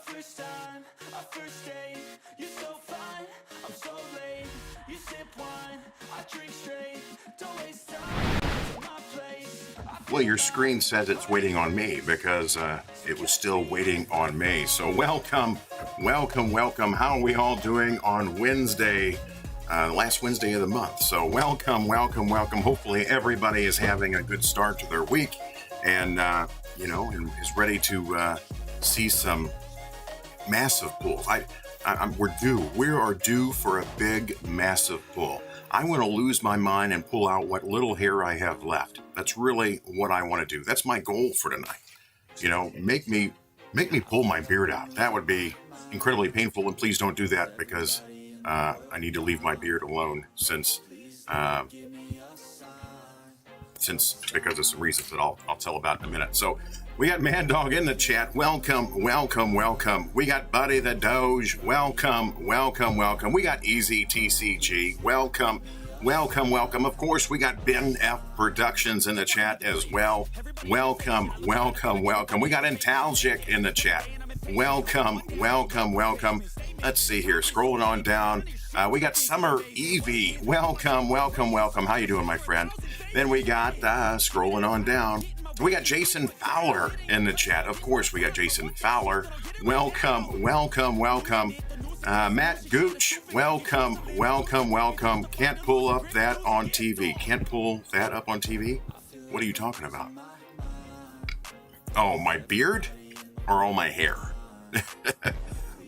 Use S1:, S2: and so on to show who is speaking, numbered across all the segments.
S1: first time, our first date. You're so fine, I'm so late. You sip wine, I drink straight. Don't waste time, to my place.
S2: Well, your screen says it's waiting on me because it was still waiting on me. So welcome. How are we all doing on Wednesday, last Wednesday of the month? So welcome. Hopefully everybody is having a good start to their week and, and is ready to see some massive pulls. We are due for a big, massive pull. I want to lose my mind and pull out what little hair I have left. That's really what I want to do. That's my goal for tonight. Make me pull my beard out. That would be incredibly painful, and please don't do that because I need to leave my beard alone since because of some reasons that I'll tell about in a minute. So we got Mad Dog in the chat. Welcome. We got Buddy the Doge. Welcome. We got Easy TCG. Welcome. Of course, we got Ben F Productions in the chat as well. Welcome. We got Intalgic in the chat. Welcome. Let's see here. Scrolling on down. We got Summer Evie. Welcome. How you doing, my friend? Then we got, scrolling on down, we got Jason Fowler in the chat. Of course, we got Jason Fowler. Welcome. Matt Gooch. Welcome. Can't pull up that on TV. What are you talking about? Oh, my beard or all my hair?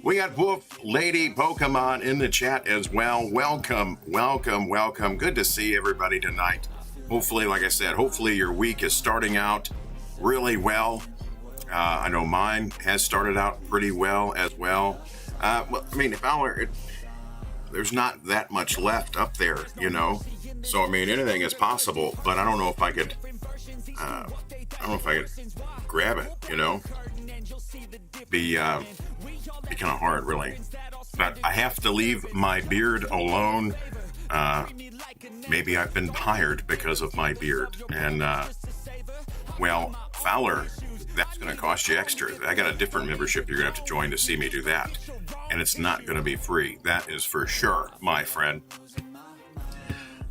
S2: We got Wolf Lady Pokemon in the chat as well. Welcome. Good to see everybody tonight. Hopefully, like I said, your week is starting out really well. I know mine has started out pretty well as well. Fowler, there's not that much left up there, So, anything is possible, but I don't know if I could grab it, Be kind of hard, really. But I have to leave my beard alone. Maybe I've been hired because of my beard. And, Fowler, that's going to cost you extra. I got a different membership you're going to have to join to see me do that. And it's not going to be free. That is for sure, my friend.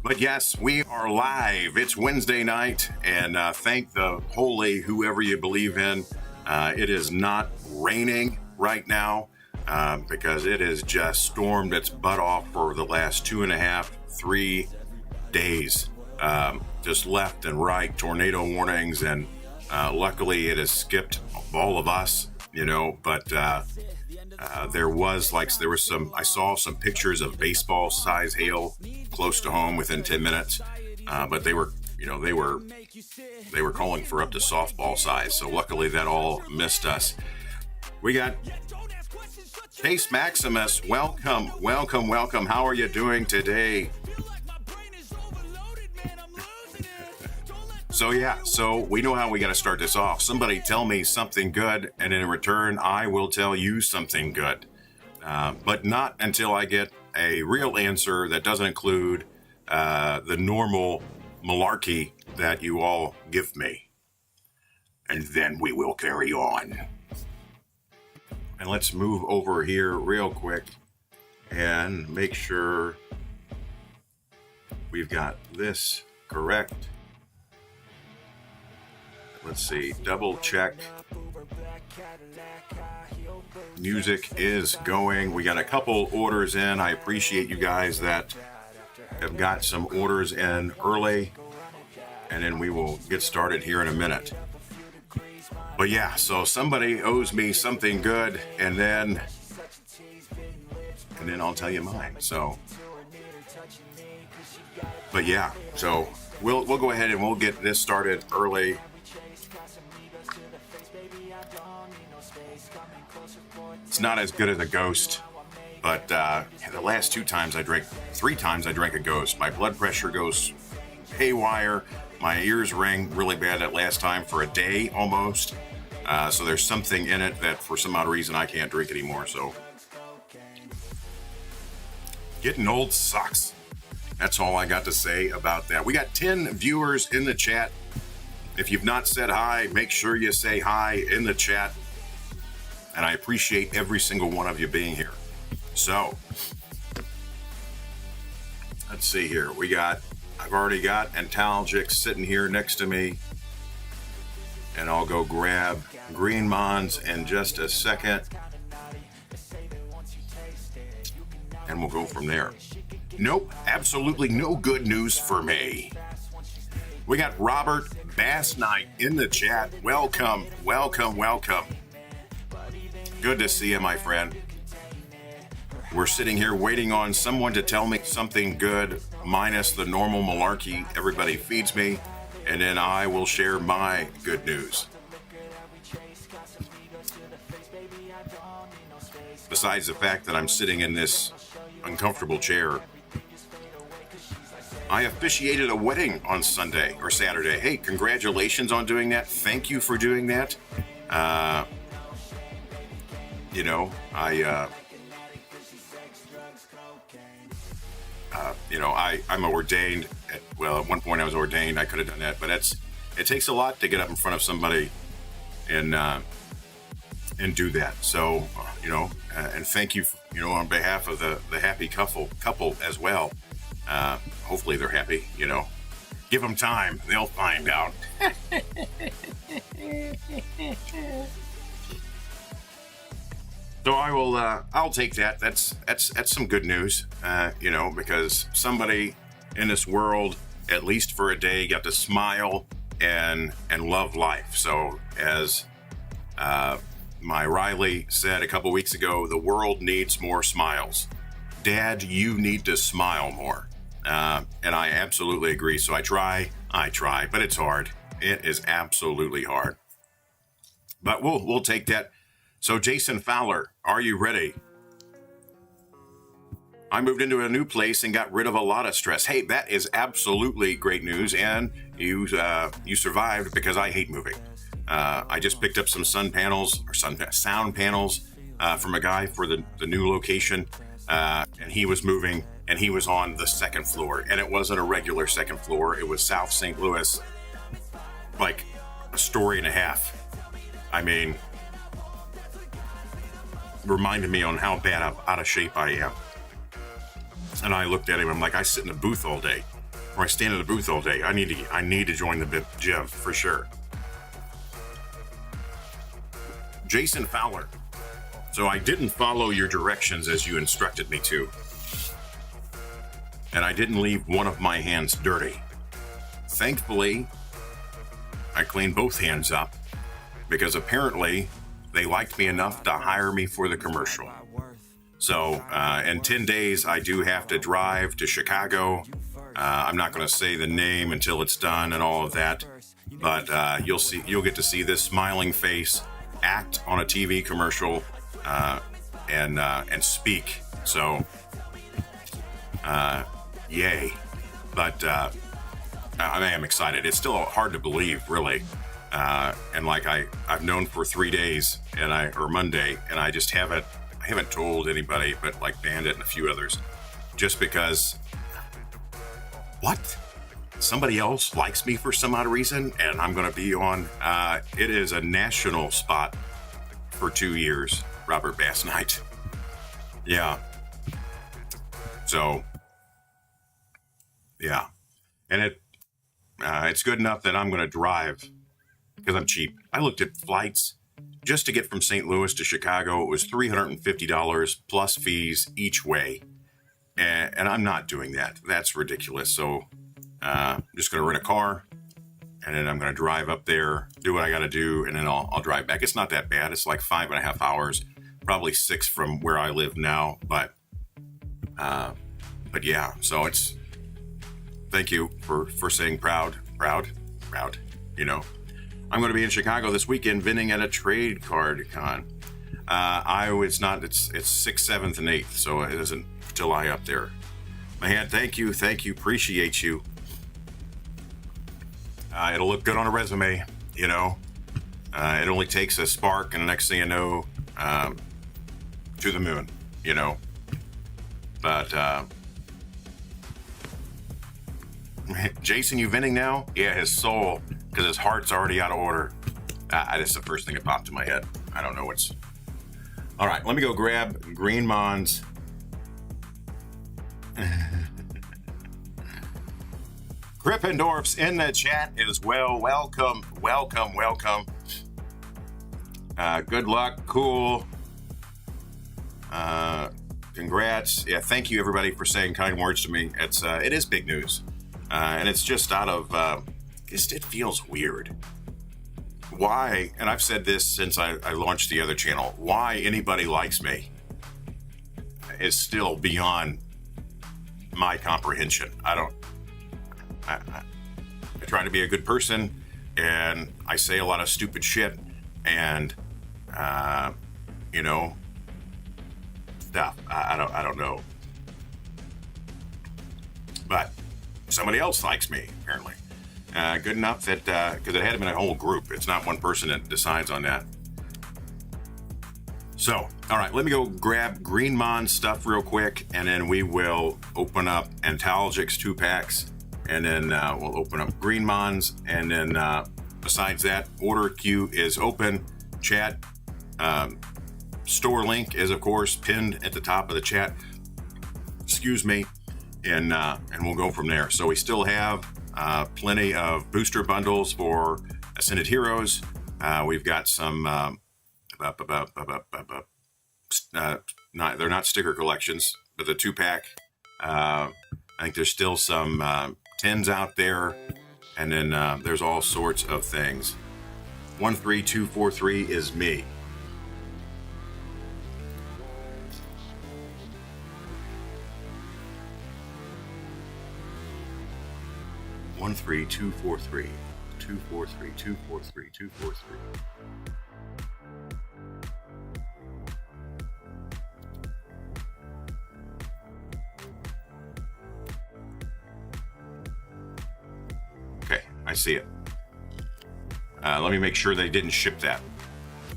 S2: But yes, we are live. It's Wednesday night. And thank the holy whoever you believe in. It is not raining right now because it has just stormed its butt off for the last 2.5, 3 days. Just left and right, tornado warnings, and luckily it has skipped all of us, but I saw some pictures of baseball size hail close to home within 10 minutes, but they were calling for up to softball size. So luckily that all missed us. We got Chase Maximus. Welcome. How are you doing today? So we know how we got to start this off. Somebody tell me something good, and in return, I will tell you something good. But not until I get a real answer that doesn't include the normal malarkey that you all give me. And then we will carry on. And let's move over here real quick and make sure we've got this correct. Let's see, double check. Music is going. We got a couple orders in. I appreciate you guys that have got some orders in early. And then we will get started here in a minute. But yeah, so somebody owes me something good, and then I'll tell you mine. So, but yeah, so we'll go ahead and we'll get this started early. It's not as good as a Ghost, but the last 3 times I drank a Ghost. My blood pressure goes haywire. My ears ring really bad that last time for a day almost. So there's something in it that for some odd reason I can't drink anymore. So getting old sucks. That's all I got to say about that. We got 10 viewers in the chat. If you've not said hi, make sure you say hi in the chat. And I appreciate every single one of you being here. So, let's see here. I've already got Antalgic sitting here next to me. And I'll go grab Green Mons in just a second. And we'll go from there. Nope, absolutely no good news for me. We got Robert Bass Knight in the chat. Welcome, welcome, welcome. Good to see you, my friend. We're sitting here waiting on someone to tell me something good, minus the normal malarkey everybody feeds me, and then I will share my good news. Besides the fact that I'm sitting in this uncomfortable chair, I officiated a wedding on Sunday or Saturday. Hey, congratulations on doing that. Thank you for doing that. I'm ordained. At one point I was ordained. I could have done that, but it takes a lot to get up in front of somebody and do that. So, and thank you, on behalf of the happy couple as well. Hopefully they're happy, Give them time. They'll find out. So I'll take that. That's some good news, because somebody in this world, at least for a day, got to smile and love life. So as my Riley said a couple weeks ago, the world needs more smiles. Dad, you need to smile more. And I absolutely agree. So I try, but it's hard. It is absolutely hard. But we'll take that. So Jason Fowler, are you ready? I moved into a new place and got rid of a lot of stress. Hey, that is absolutely great news. And you survived, because I hate moving. I just picked up some sound panels from a guy for the new location. And he was moving, and he was on the second floor. And it wasn't a regular second floor. It was South St. Louis, like a story and a half. I mean, reminded me on how bad out of shape I am. And I looked at him, I'm like, I sit in a booth all day, or I stand in a booth all day. I need to join the gym for sure. Jason Fowler. So I didn't follow your directions as you instructed me to. And I didn't leave one of my hands dirty. Thankfully, I cleaned both hands up, because apparently they liked me enough to hire me for the commercial. So in 10 days, I do have to drive to Chicago. I'm not going to say the name until it's done and all of that. But you'll get to see this smiling face act on a TV commercial and speak. So, yay. But I am excited. It's still hard to believe, really. And like I've known for 3 days or Monday, and I just haven't told anybody but like Bandit and a few others, just because somebody else likes me for some odd reason, and I'm going to be on, it is a national spot for 2 years, Robert Bass Knight. Yeah. So, yeah. And it's good enough that I'm going to drive, because I'm cheap. I looked at flights just to get from St. Louis to Chicago. It was $350 plus fees each way. And I'm not doing that. That's ridiculous. So I'm just going to rent a car, and then I'm going to drive up there, do what I got to do, and then I'll drive back. It's not that bad. It's like 5.5 hours, probably 6 from where I live now. But yeah, so thank you for saying proud, I'm going to be in Chicago this weekend vending at a trade card con. It's 6th, 7th, and 8th, so it isn't July up there. Man, thank you, appreciate you. It'll look good on a resume, It only takes a spark, and the next thing you know, to the moon, But, Jason, you vending now? Yeah, his soul, because his heart's already out of order. That's the first thing that popped in my head. I don't know All right, let me go grab Green Mons. Griffendorf's in the chat as well. Welcome, welcome, welcome. Good luck, cool. Congrats. Yeah, thank you everybody for saying kind words to me. It is big news. And it's just out of, it feels weird. Why, and I've said this since I launched the other channel, why anybody likes me is still beyond my comprehension. I try to be a good person, and I say a lot of stupid shit, and, stuff. I don't know. But somebody else likes me, apparently. Good enough that, because it had been a whole group. It's not one person that decides on that. So, all right, let me go grab Green Mon stuff real quick, and then we will open up Antalgix 2-packs, and then we'll open up Green Mons, and then besides that, order queue is open. Chat, store link is, of course, pinned at the top of the chat. Excuse me, and we'll go from there. So we still have plenty of booster bundles for Ascended Heroes. We've got some, they're not sticker collections, but the 2-pack. I think there's still some 10s out there, and then there's all sorts of things. 13243 is me. One three two four three 243 243 243. Okay, I see it. Let me make sure they didn't ship that.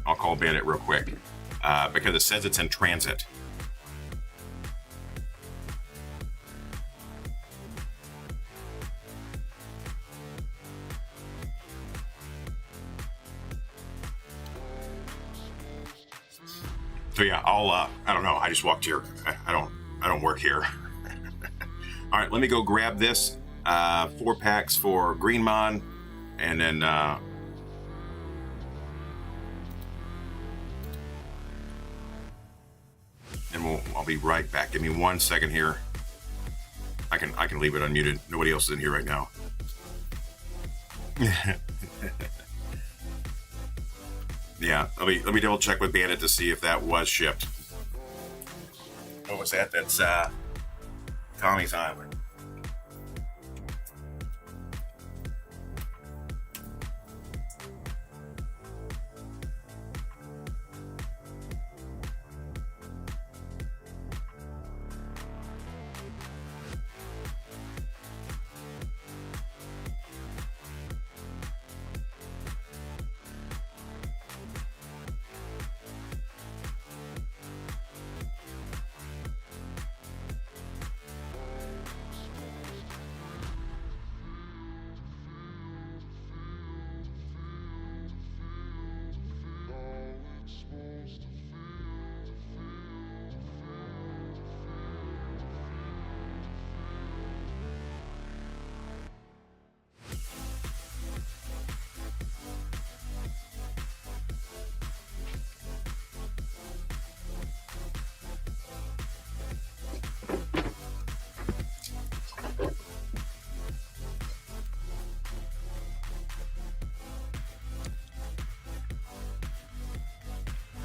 S2: I'll call Bandit real quick because it says it's in transit. So yeah, I don't know. I just walked here. I don't work here. All right, let me go grab this 4 packs for Green Mon, and then I'll be right back. Give me 1 second here. I can leave it unmuted. Nobody else is in here right now. Yeah, let me double check with Bandit to see if that was shipped. What was that? That's Tommy's Island.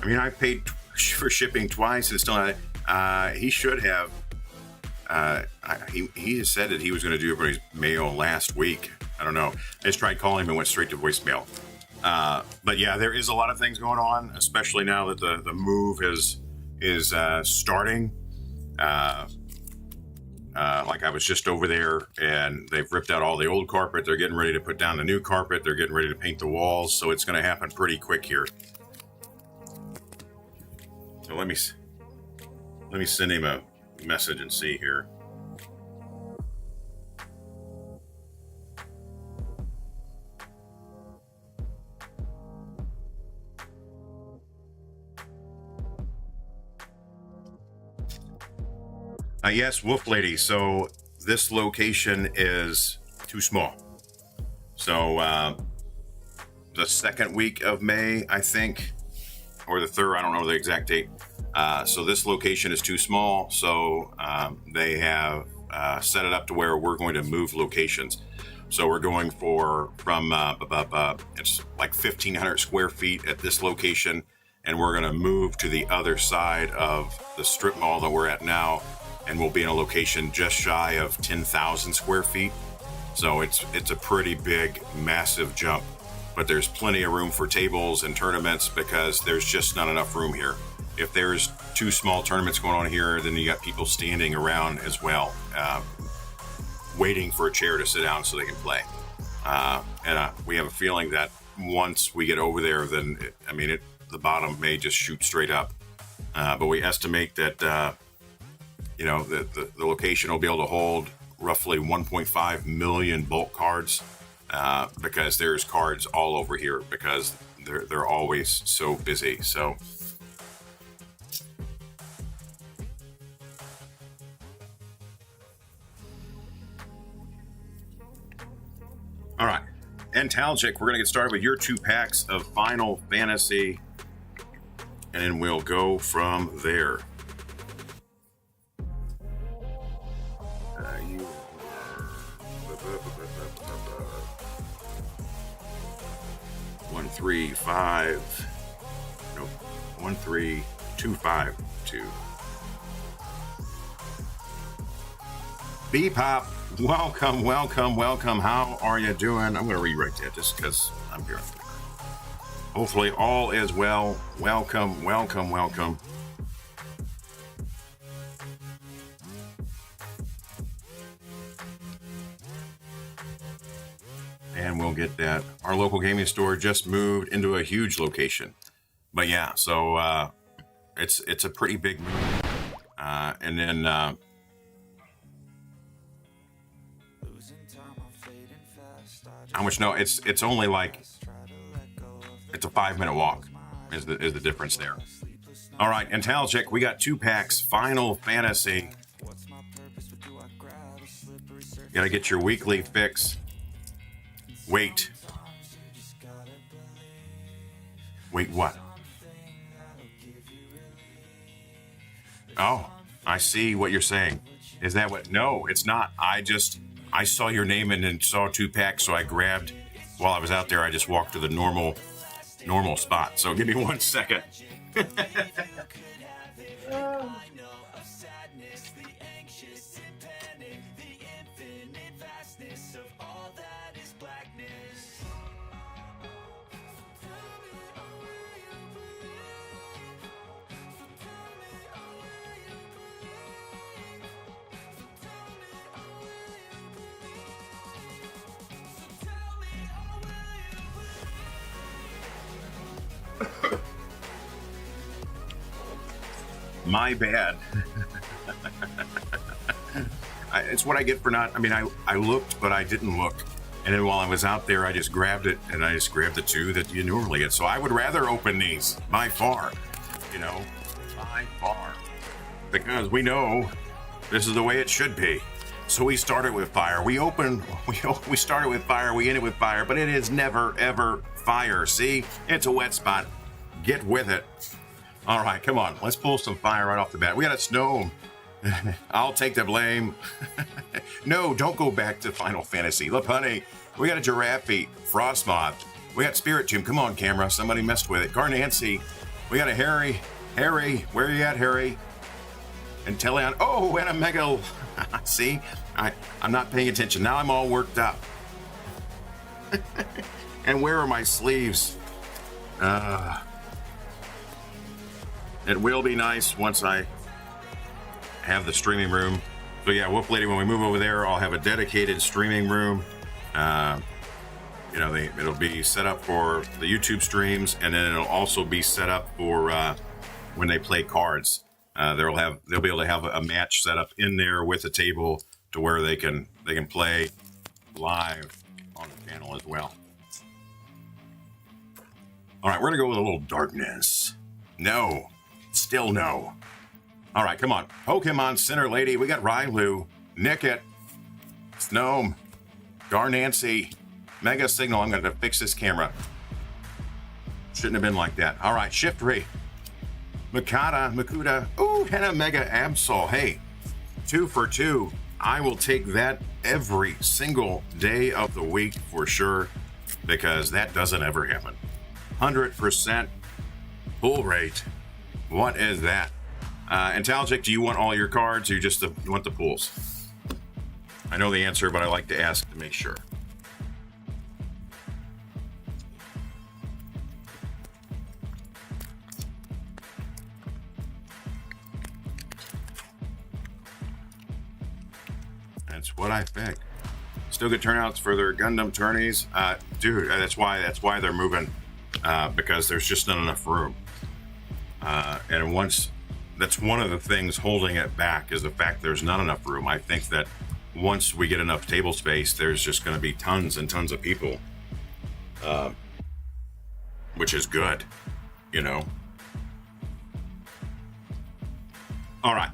S2: I mean, I paid for shipping twice and still not. He should have. He has said that he was going to do everybody's mail last week. I don't know. I just tried calling him and went straight to voicemail. But yeah, there is a lot of things going on, especially now that the move is starting. Like I was just over there, and they've ripped out all the old carpet. They're getting ready to put down the new carpet. They're getting ready to paint the walls. So it's going to happen pretty quick here. So let me send him a message and see here. Yes, Wolf Lady. So this location is too small. So the second week of May, I think, or the third, I don't know the exact date. So this location is too small. So they have set it up to where we're going to move locations. So we're going from it's like 1,500 square feet at this location, and we're going to move to the other side of the strip mall that we're at now, and we'll be in a location just shy of 10,000 square feet. So it's a pretty big, massive jump, but there's plenty of room for tables and tournaments because there's just not enough room here. If there's 2 small tournaments going on here, then you got people standing around as well, waiting for a chair to sit down so they can play. And we have a feeling that once we get over there, then the bottom may just shoot straight up. But we estimate that the location will be able to hold roughly 1.5 million bulk cards, because there's cards all over here because they're always so busy. So. All right, Antalgic, we're going to get started with your 2 packs of Final Fantasy, and then we'll go from there. You are 135. Nope, 13252. Bebop. Welcome. How are you doing? I'm going to rewrite that just because I'm here. Hopefully all is well. Welcome. And we'll get that. Our local gaming store just moved into a huge location. But yeah, so it's a pretty big move. And then... how much? No, it's only like it's a 5-minute walk is the difference there. All right, Antalgic, we got 2 packs Final Fantasy. Gotta get your weekly fix. Wait, what? Oh, I see what you're saying. Is that what? No, it's not. I saw your name and saw 2 packs, so I grabbed, while I was out there, I just walked to the normal spot. So give me 1 second. My bad. It's what I get for not, I looked, but I didn't look. And then while I was out there, I just grabbed it, and I just grabbed the 2 that you normally get. So I would rather open these, by far. By far. Because we know this is the way it should be. So we started with fire. We started with fire, we ended with fire, but it is never, ever fire. See? It's a wet spot. Get with it. All right, come on. Let's pull some fire right off the bat. We got a snow. I'll take the blame. No, don't go back to Final Fantasy. Look, honey, we got a Giraffe, Frostmoth. We got Spirit Tomb. Come on, camera. Somebody messed with it. Garnancy. We got a Harry. Harry, where are you at, Harry? And Teleon. Oh, and a Mega. See? I'm not paying attention. Now I'm all worked up. And where are my sleeves? It will be nice once I have the streaming room. So yeah, Wolf Lady, when we move over there, I'll have a dedicated streaming room. It'll be set up for the YouTube streams, and then it'll also be set up for when they play cards. They'll be able to have a match set up in there with a table to where they can play live on the channel as well. All right, we're gonna go with a little darkness. No, still no. All right, come on. Pokemon Center Lady. We got Rylu, Nickit, Snome, Garnancy, Mega Signal. I'm going to fix this camera. Shouldn't have been like that. All right, Shiftry, Makuta. Ooh, Henna Mega Absol. Hey, 2 for 2. I will take that every single day of the week for sure, because that doesn't ever happen. 100% pull rate. What is that? Intelligic, do you want all your cards or you want the pools? I know the answer, but I like to ask to make sure. That's what I think. Still good turnouts for their Gundam tourneys. Dude, that's why they're moving, because there's just not enough room. And once, that's one of the things holding it back, is the fact there's not enough room. I think that once we get enough table space, there's just going to be tons and tons of people, which is good, you know. All right.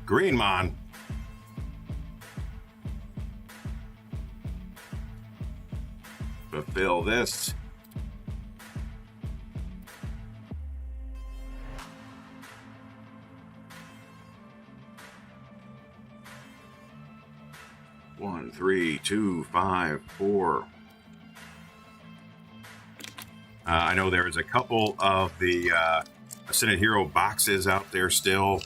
S2: Greenmon. Fulfill this. One, 3, 2, 5, 4. I know there's a couple of the Ascended Hero boxes out there still.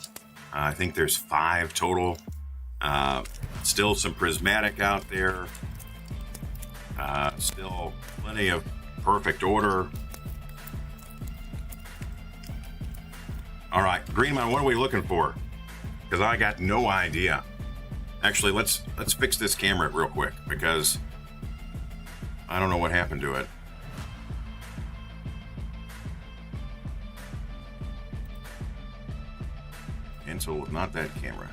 S2: I think there's 5 total. Still some Prismatic out there. Still plenty of Perfect Order. All right, Greenmon, what are we looking for? Because I got no idea. Actually, let's fix this camera real quick, because I don't know what happened to it. Cancel, not that camera.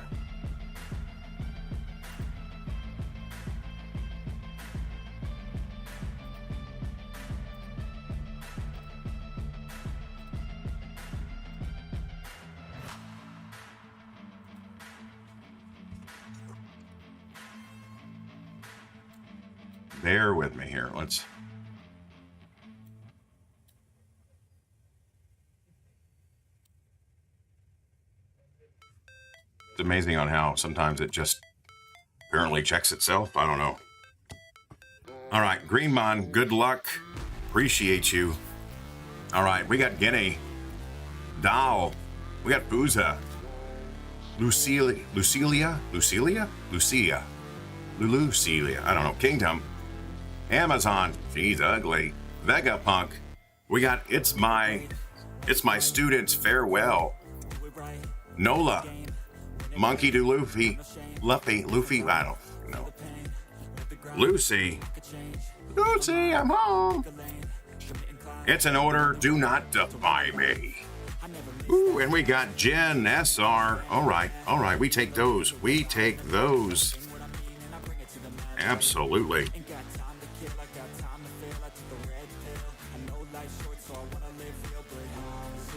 S2: Bear with me here. It's amazing on how sometimes it just apparently checks itself. I don't know. All right, Greenmon, good luck. Appreciate you. All right, we got Guinea, Doll, we got Booza, Lucia. I don't know. Kingdom, Amazon. She's ugly. Vegapunk. We got It's My Student's Farewell. Nola. Monkey to Luffy. Luffy. I don't know. Lucy, I'm home. It's an order. Do not defy me. Ooh, and we got Jen SR. All right. We take those. Absolutely.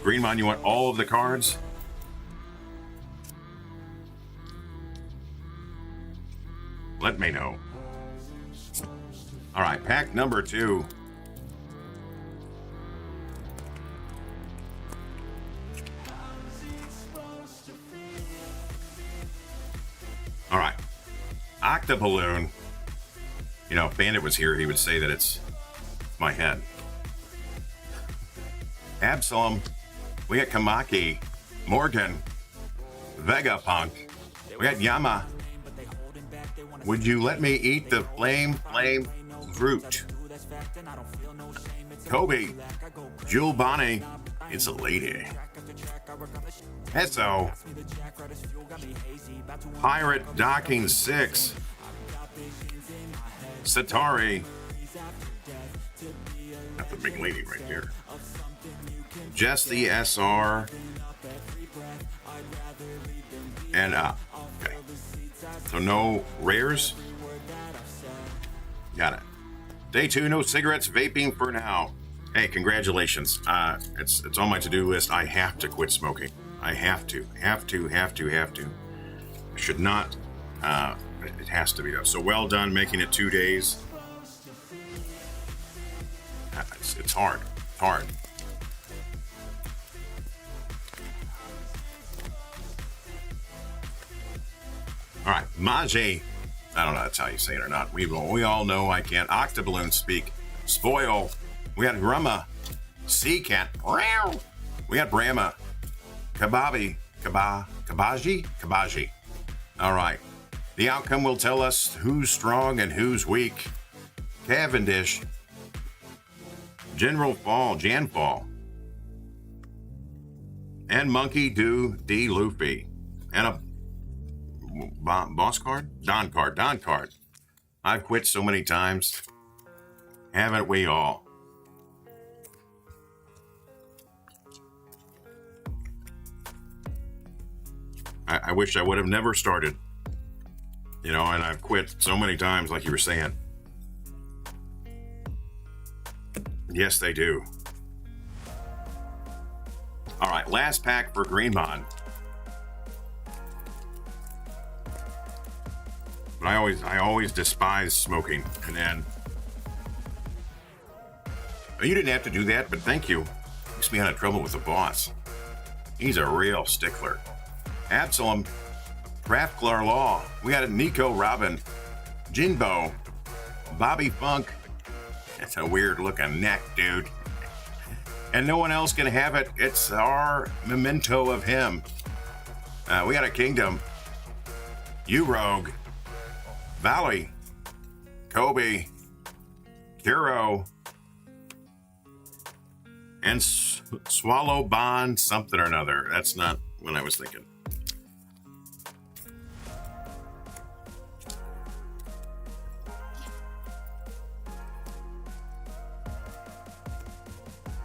S2: Greenmon, you want all of the cards? Let me know. All right, pack number 2. All right, Octoballoon. You know, if Bandit was here, he would say that it's my head. Absalom. We got Kamaki, Morgan, Vegapunk. We got Yama. Would you let me eat the flame fruit? Kobe, Jewel Bonnie. It's a lady. Esso. Pirate Docking 6. Satari. That's the big lady right there. Just the SR. And okay. So no rares. Got it. Day 2, no cigarettes, vaping for now. Hey, congratulations. It's on my to-do list. I have to quit smoking. I have to. I should not. It has to be done. So well done making it 2 days. It's hard. It's hard. All right, Maje. I don't know if that's how you say it or not. We all know I can't. Octoballoon speak. Spoil. We got Grumma. Sea Cat. We got Brahma. Kabaji. All right. The outcome will tell us who's strong and who's weak. Cavendish. General Fall. Jan Fall. And Monkey Do D Luffy. And a boss card? Don card. I've quit so many times. Haven't we all? I wish I would have never started. You know, and I've quit so many times, like you were saying. Yes, they do. All right, last pack for Greenmon. But I always despise smoking. And then you didn't have to do that, but thank you. Makes me out of trouble with the boss. He's a real stickler. Absalom, Craftclar Law. We got a Nico Robin, Jinbo, Bobby Funk. That's a weird looking neck, dude. And no one else can have it. It's our memento of him. We got a Kingdom, You Rogue, Valley, Kobe, Kiro, and Swallow Bond something or another. That's not what I was thinking.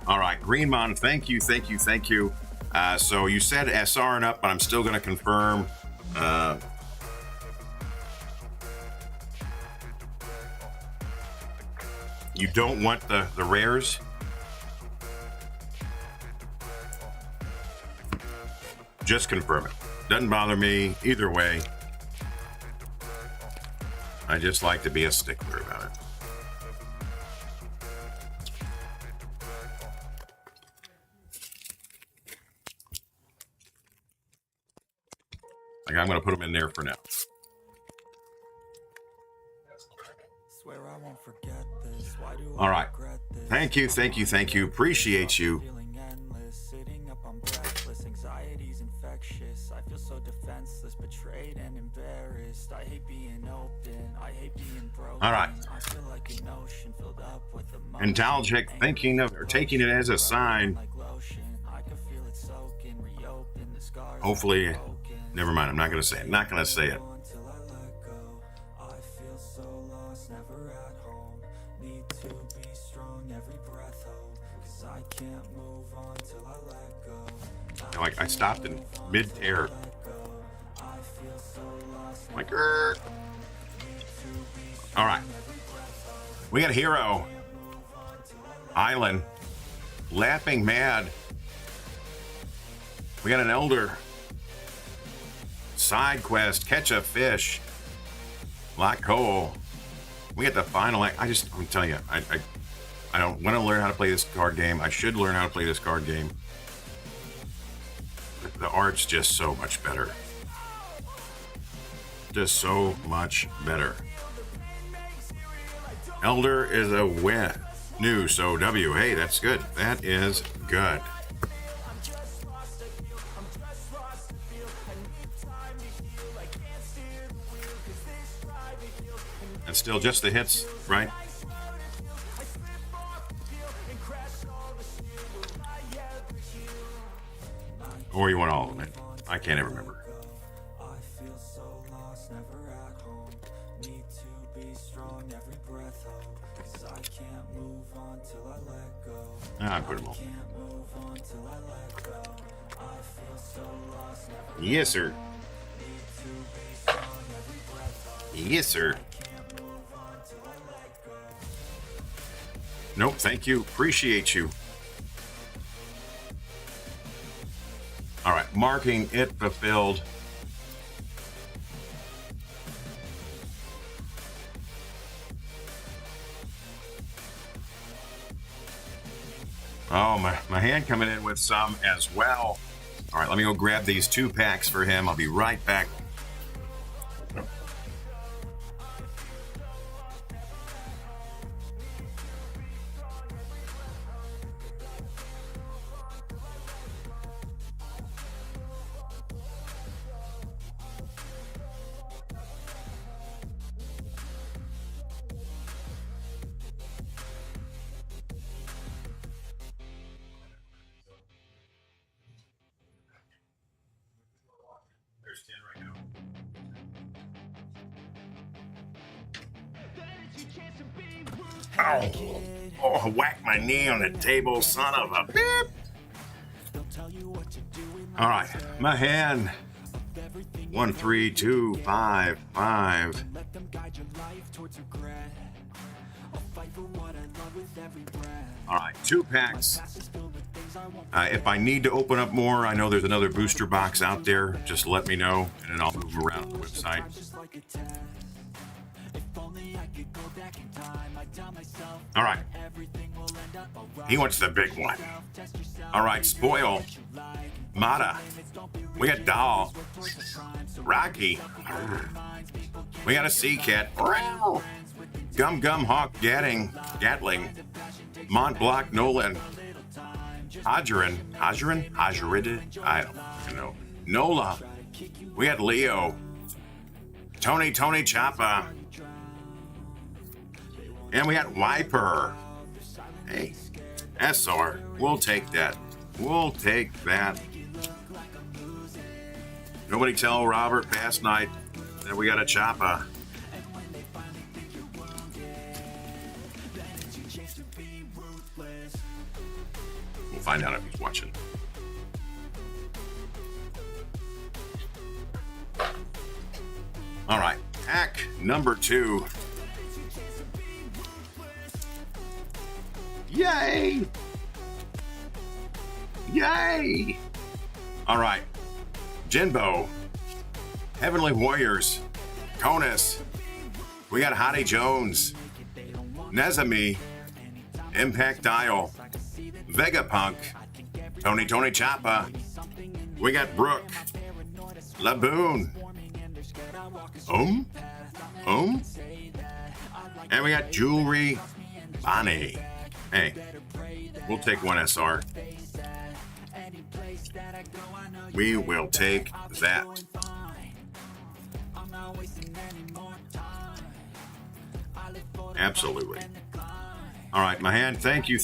S2: All right, Greenmon, thank you. So you said SR and up, but I'm still going to confirm. You don't want the rares? Just confirm it. Doesn't bother me either way. I just like to be a stickler about it. Like, I'm going to put them in there for now. All right. Thank you. Appreciate you. I feel so defenseless, betrayed and embarrassed. I hate being open. I hate being broken. All right. I feel like an ocean filled up with emotion. Antalgic thinking of or taking it as a sign. Hopefully, never mind. I'm not going to say it. Not going to say it. Like I stopped in mid-air. Like, all right. We got Hero, Island, Laughing Mad. We got an Elder, Side Quest, Catch a Fish, Black Coal. We got the final. I'm telling you, I don't want to learn how to play this card game. I should learn how to play this card game. The art's just so much better. Just so much better. Elder is a win. New, so W. Hey, that's good. That is good. And still just the hits, right? Or you want all of it? I can't even remember. I put them all. Yes, sir. Yes, sir. Nope, thank you. Appreciate you. All right, marking it fulfilled. Oh, my hand coming in with some as well. All right, let me go grab these 2 packs for him. I'll be right back. There's 10 right now. Ow. Oh, I whacked my knee on the table, son of a beep. All right, my hand. 1, 3, 2, 5, 5. All right, 2 packs. If I need to open up more, I know there's another booster box out there. Just let me know, and then I'll move them around the website. All right. He wants the big one. All right, Spoil. Mata. We got Doll. Rocky. We got a Sea Cat. Gum Gum Hawk Gatling. Mont Blanc Nolan. Hadrin. I don't know. Nola. We got Leo. Tony Choppa. And we got Wiper. Hey, SR. We'll take that. Nobody tell Robert past night that we got a Choppa. We'll find out if he's watching. All right, pack number 2. Yay! All right, Jinbo, Heavenly Warriors, Conus. We got Hottie Jones, Nezami, Impact Dial, Vegapunk, Tony Choppa. We got Brooke, Laboon, and we got Jewelry Bonnie. Hey, we'll take one SR. We will take that. Absolutely. All right, my hand, thank you.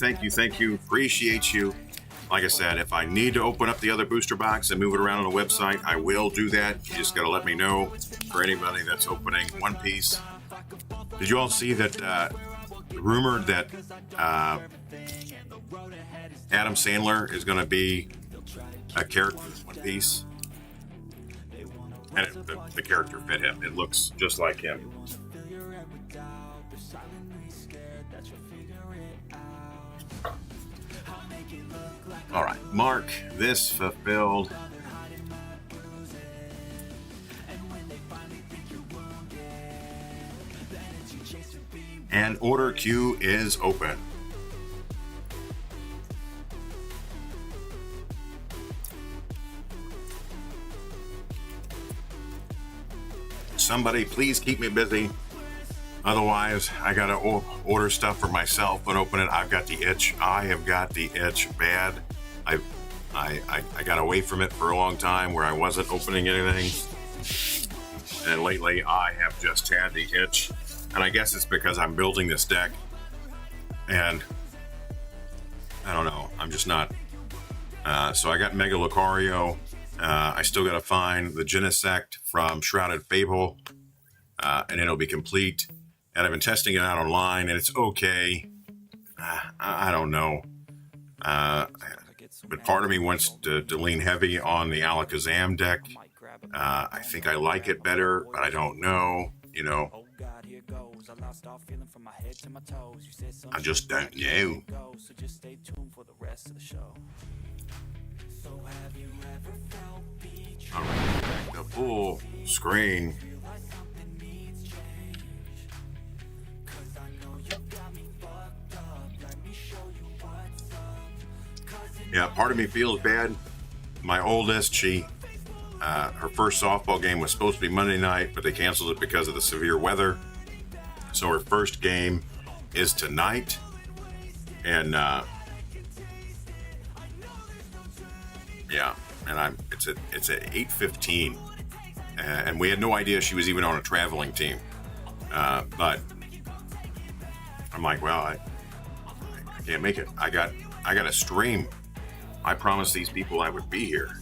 S2: Appreciate you. Like I said, if I need to open up the other booster box and move it around on the website, I will do that. You just got to let me know. For anybody that's opening One Piece. Did you all see that rumored that Adam Sandler is going to be a character in One Piece? And the character fit him. It looks just like him. All right, mark this fulfilled. And order queue is open. Somebody please keep me busy. Otherwise, I gotta order stuff for myself and open it. I've got the itch. I have got the itch bad. I got away from it for a long time where I wasn't opening anything. And lately I have just had the itch. And I guess it's because I'm building this deck. And I don't know. I'm just not. So I got Mega Lucario. I still got to find the Genesect from Shrouded Fable. And it'll be complete. And I've been testing it out online, and it's okay. I don't know. But part of me wants to lean heavy on the Alakazam deck. I think I like it better, but I don't know. You know,
S1: here goes. I lost all feeling from my head to my toes. You said
S2: I just don't know.
S1: so just stay tuned for the rest of the show. So have you ever felt betrayed?
S2: All right, the full screen.
S1: Feel like something needs change? 'Cause I know you got me fucked up. Let me show you what's up. 'Cause it
S2: Yeah, part of me feels bad. My oldest, her first softball game was supposed to be Monday night, but they canceled it because of the severe weather. So her first game is tonight, and it's at 8:15, and we had no idea she was even on a traveling team. But I'm like, well, I can't make it. I got a stream. I promised these people I would be here.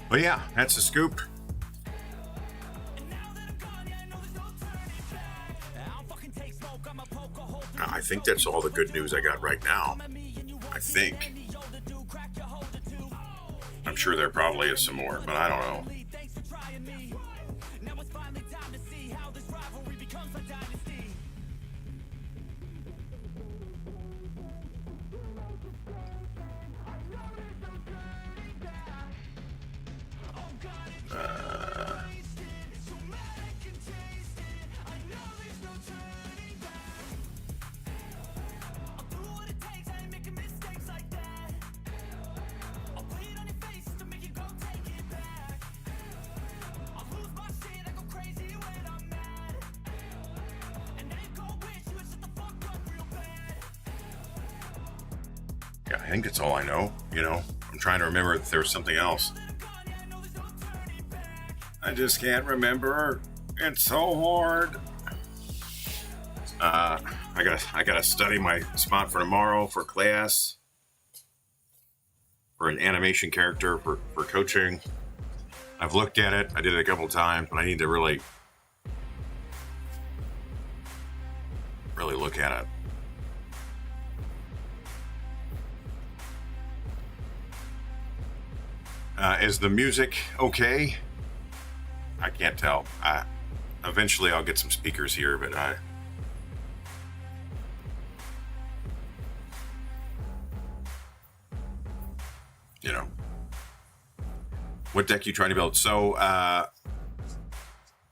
S2: But yeah, that's the scoop. I think that's all the good news I got right now. I think. I'm sure there probably is some more, but I don't know. Yeah, I think that's all I know. I'm trying to remember if there was something else. I just can't remember. It's so hard. I gotta study my spot for tomorrow for class, for an animation character for coaching. I've looked at it. I did it a couple times, but I need to really look at it. Is the music okay? I can't tell. Eventually I'll get some speakers here, but I what deck you trying to build? So I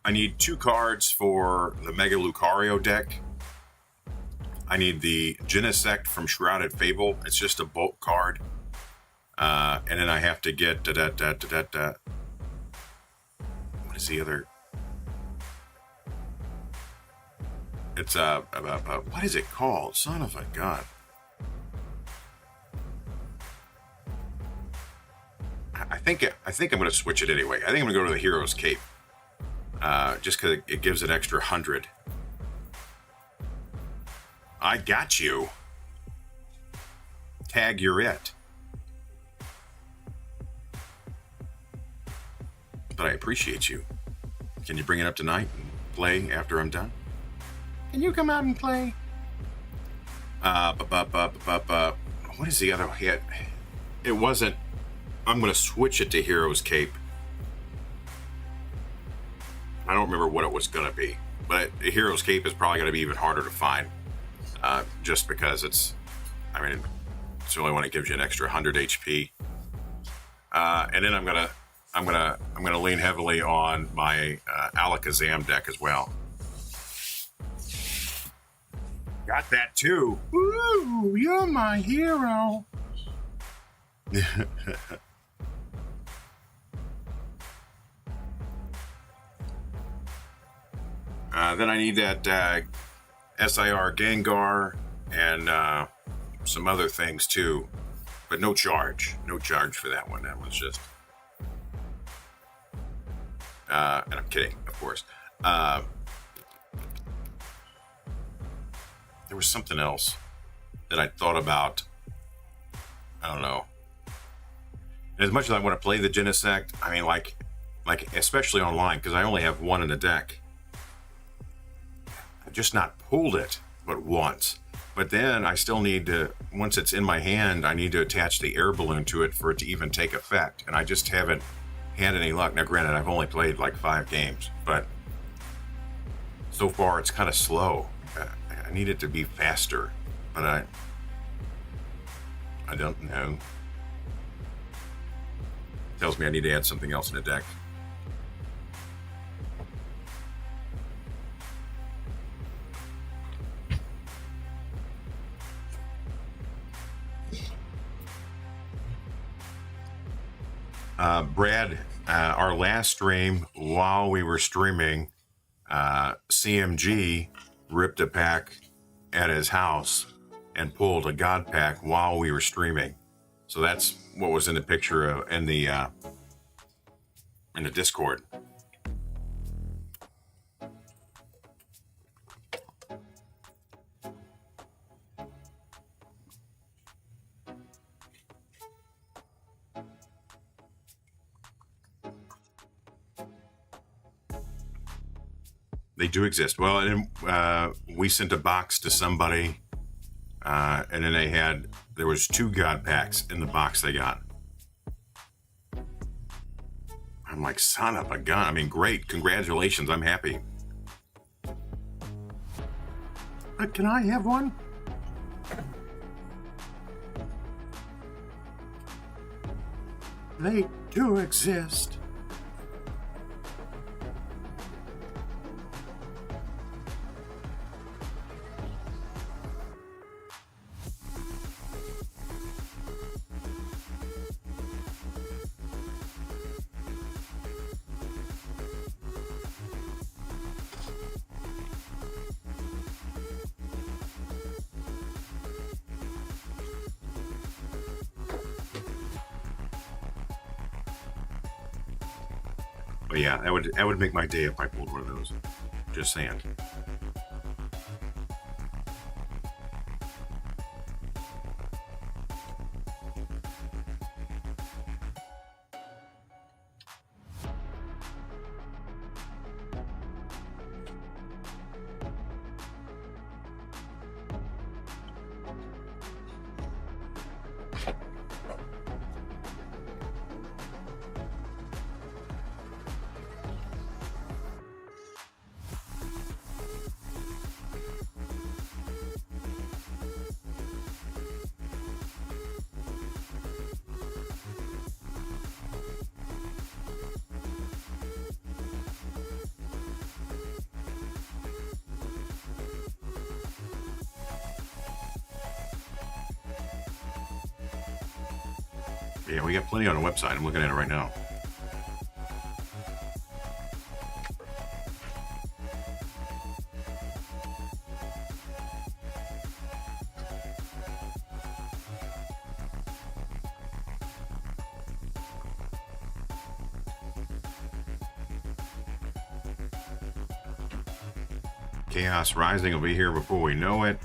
S2: need 2 cards for the Mega Lucario deck. I need the Genesect from Shrouded Fable. It's just a bulk card. And then I have to get what is the other? It's what is it called? Son of a gun! I think I'm going to switch it anyway. I think I'm going to go to the Hero's Cape, just because it gives an extra 100. I got you. Tag, you're it. But I appreciate you. Can you bring it up tonight and play after I'm done? Can you come out and play? What is the other hit? It wasn't. I'm going to switch it to Hero's Cape. I don't remember what it was going to be, but Hero's Cape is probably going to be even harder to find, just because it's the only one that gives you an extra 100 HP. And then I'm gonna lean heavily on my Alakazam deck as well. Got that too. Ooh, you're my hero. Then I need that SIR Gengar and some other things too, but no charge for that one. That was just and I'm kidding, of course. There was something else that I thought about. I don't know. And as much as I want to play the Genesect, like especially online, because I only have one in the deck. I've just not pulled it but once. But then I still need to, once it's in my hand, I need to attach the air balloon to it for it to even take effect. And I just haven't had any luck. Now, granted, I've only played like 5 games, but so far it's kind of slow. I need it to be faster, but I don't know. Tells me I need to add something else in the deck. Brad, our last stream, while we were streaming, CMG ripped a pack at his house and pulled a god pack while we were streaming. So that's what was in the picture in the Discord. They do exist. Well, and we sent a box to somebody, and then there was 2 god packs in the box they got. I'm like, son of a gun. I mean, great. Congratulations. I'm happy. But can I have one? They do exist. But yeah, that would make my day if I pulled one of those. Just saying. Yeah, we got plenty on the website. I'm looking at it right now. Chaos Rising will be here before we know it.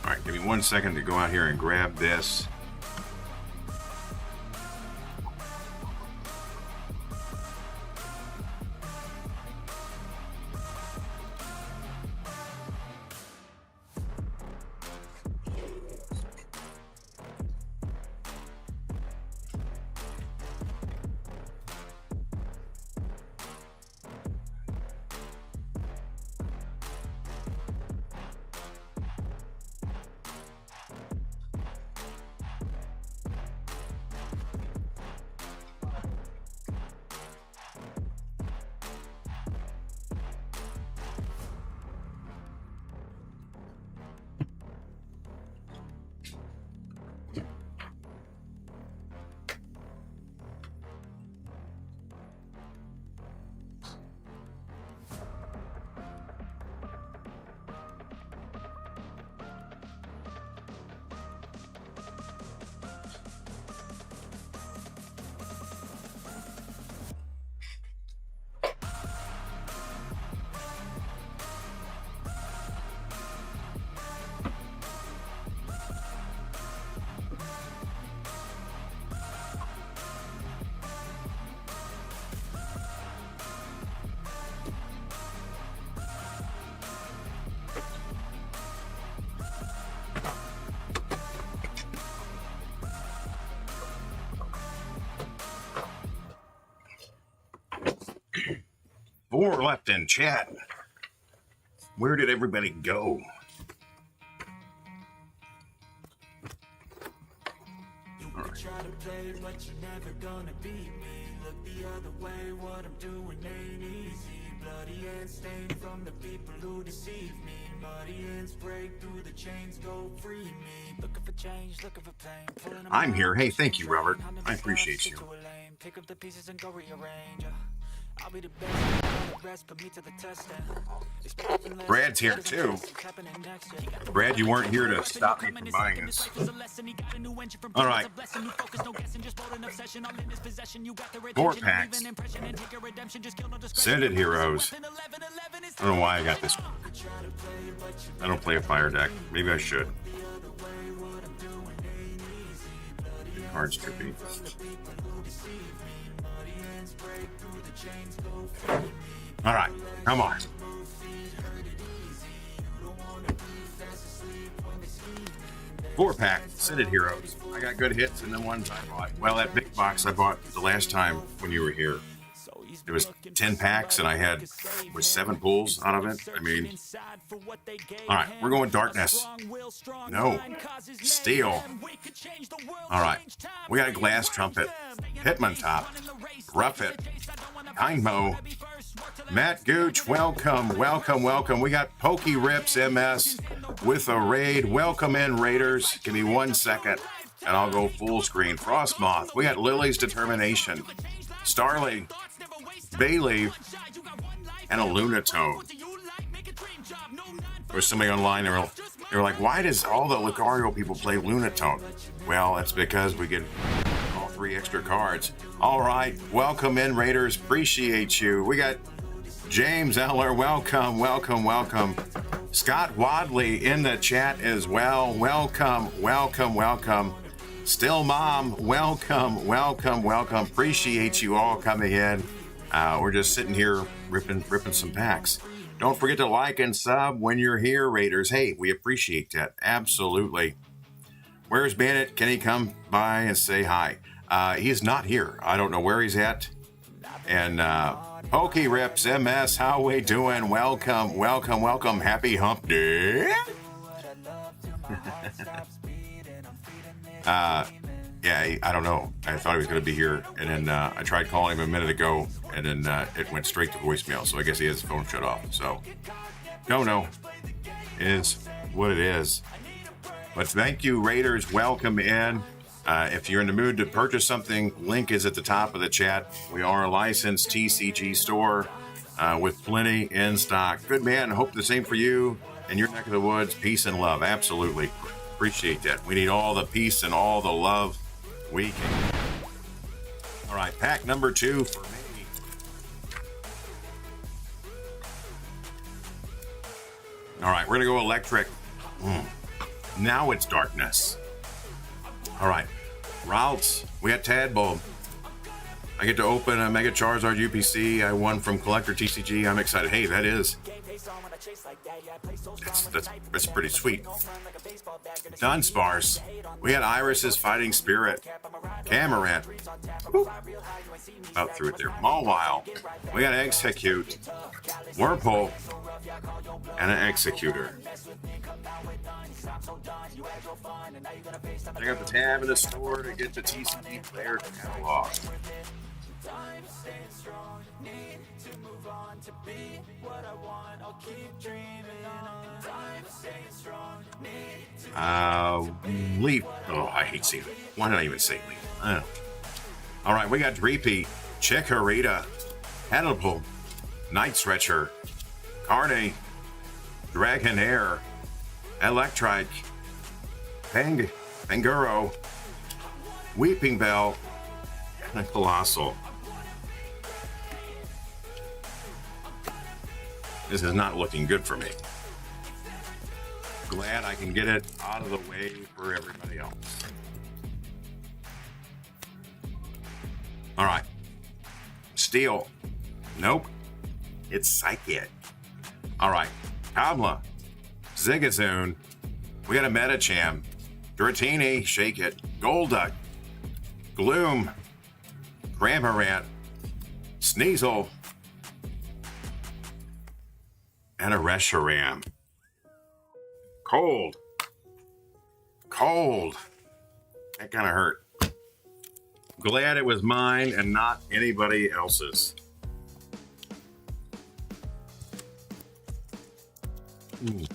S2: All right, give me 1 second to go out here and grab this. 4 left in chat. Where did everybody go? All right.
S1: Try to play, but you're never gonna beat me. Look the other way, what I'm doing ain't easy. Bloody hands stained from the people who deceive me. Muddy hands break through the chains, go free me. Looking for change, looking for pain. Pulling them
S2: I'm
S1: out,
S2: here. Hey, thank you, Robert.
S1: underneath
S2: I appreciate
S1: stick
S2: you.
S1: to a lane. Pick up the pieces and go rearrange. I'll be the best, the rest, put me to the test.
S2: Brad's here too. Brad, you weren't here to stop me from buying this. All right. 4 packs. Send it, heroes. I don't know why I got this. I don't play a fire deck. Maybe I should. Cards trippy. All right, come on. Four pack, Send it, heroes. I got good hits and the ones I bought. Well, that big box I bought the last time when you were here. It was 10 packs and I had 7 pulls out of it. I mean, all right, we're going darkness. No, steel. All right, we got a glass trumpet, Hitman top, rough it, Kindmo, Matt Gooch, welcome, welcome, welcome. We got Pokey Rips MS with a raid. Welcome in, Raiders. Give me 1 second and I'll go full screen. Frostmoth. We got Lily's Determination, Starling, Bayleaf, and a Lunatone. There was somebody online, they were like, why does all the Lucario people play Lunatone? Well, that's because we get all 3 extra cards. All right, welcome in, Raiders. Appreciate you. We got James Eller, welcome, welcome, welcome. Scott Wadley in the chat as well. Welcome, welcome, welcome. Still Mom, welcome, welcome, welcome. Appreciate you all coming in. We're just sitting here ripping some packs. Don't forget to like and sub when you're here, Raiders. Hey, we appreciate that. Absolutely. Where's Bandit? Can he come by and say hi? He's not here. I don't know where he's at. And Pokey Rips MS, how we doing? Welcome, welcome, welcome. Happy hump day. Yeah, I don't know. I thought he was going to be here, and then I tried calling him a minute ago, and then it went straight to voicemail, so I guess he has his phone shut off. So, no. It is what it is. But thank you, Raiders. Welcome in. If you're in the mood to purchase something, link is at the top of the chat. We are a licensed TCG store with plenty in stock. Good man. Hope the same for you in your neck of the woods. Peace and love. Absolutely. Appreciate that. We need all the peace and all the love we can. All right, pack number 2 for me. All right, we're gonna go electric. Now it's darkness. All right, routes. We got Tadbulb. I get to open a Mega Charizard UPC. I won from Collector TCG. I'm excited. Hey, that is. That's pretty sweet. Dunsparce. We had Iris's Fighting Spirit. Camarant. About through it there. Mawile. We got Execute. Whirlpool. And an Executor. Check out the tab in the store to get the TCG player catalog. Leaf. Oh, I hate saying it. Why did I even say Leaf? I don't know. All right, we got Dreepy, Chikorita, Hannibal, Night Stretcher, Carney, Dragonair, Electrike, Panguro, Weeping Bell, and a Colossal. This is not looking good for me. Glad I can get it out of the way for everybody else. All right. Steel. Nope. It's Psychic. All right. Kabla. Zigzagoon. We got a Metacham. Dratini. Shake it. Golduck. Gloom. Cramorant. Sneasel. and a Reshiram. Cold. Cold. That kind of hurt. Glad it was mine and not anybody else's. Ooh.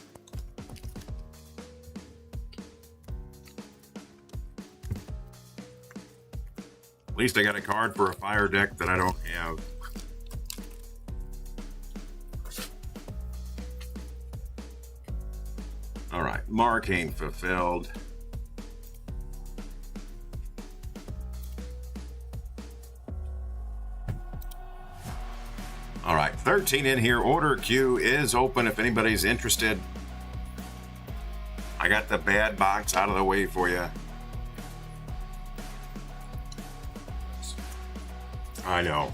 S2: At least I got a card for a fire deck that I don't have. All right, marking fulfilled. All right, 13 in here. Order queue is open if anybody's interested. I got the bad box out of the way for you. I know.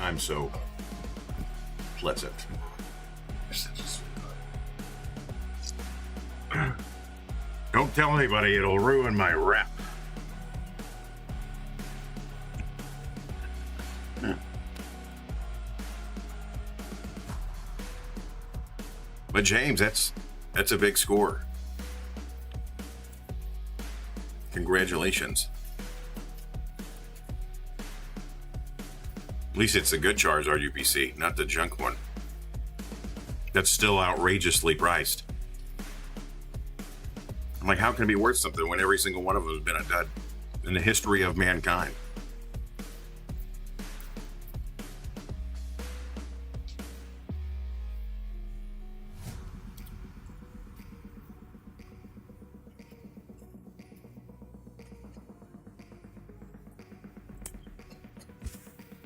S2: I'm so pleasant. Don't tell anybody, it'll ruin my rep. But James, that's a big score. Congratulations. At least it's the good Charizard UPC, not the junk one. That's still outrageously priced. I'm like, how can it be worth something when every single one of them has been a dud in the history of mankind?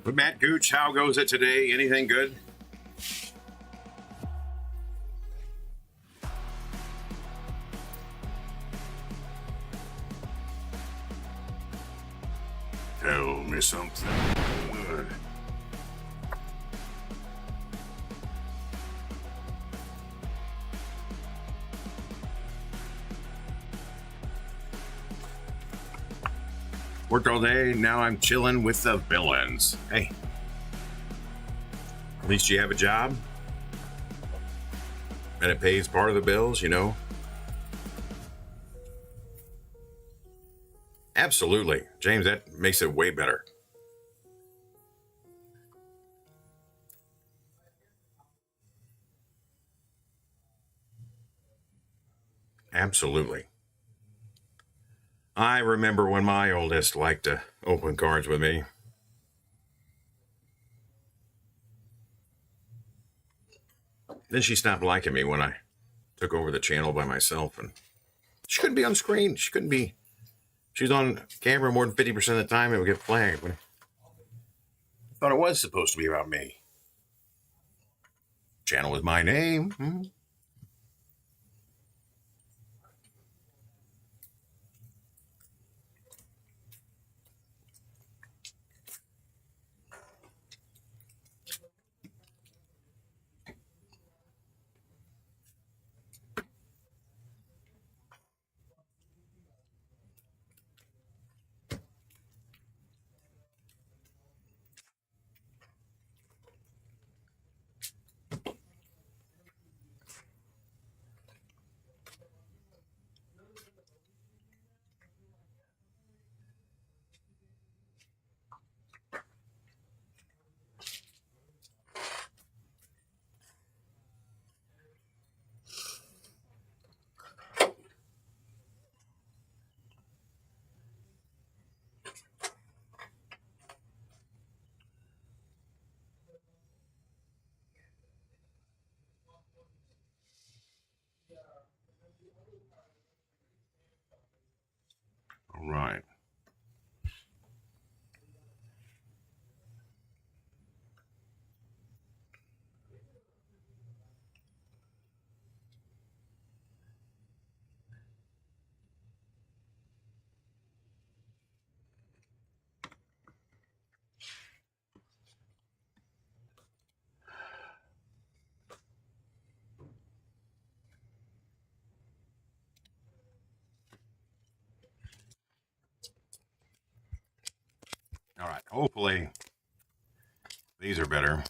S2: But Matt Gooch, how goes it today? Anything good? Tell me something good. Worked all day, now I'm chilling with the villains. Hey, at least you have a job and it pays part of the bills, you know. Absolutely. James, that makes it way better. Absolutely. I remember when my oldest liked to open cards with me. Then she stopped liking me when I took over the channel by myself, and she couldn't be on screen. She couldn't be. She was on camera more than 50% of the time. It would get flagged. I thought it was supposed to be about me. Channel is my name. All right. All right. Hopefully, these are better.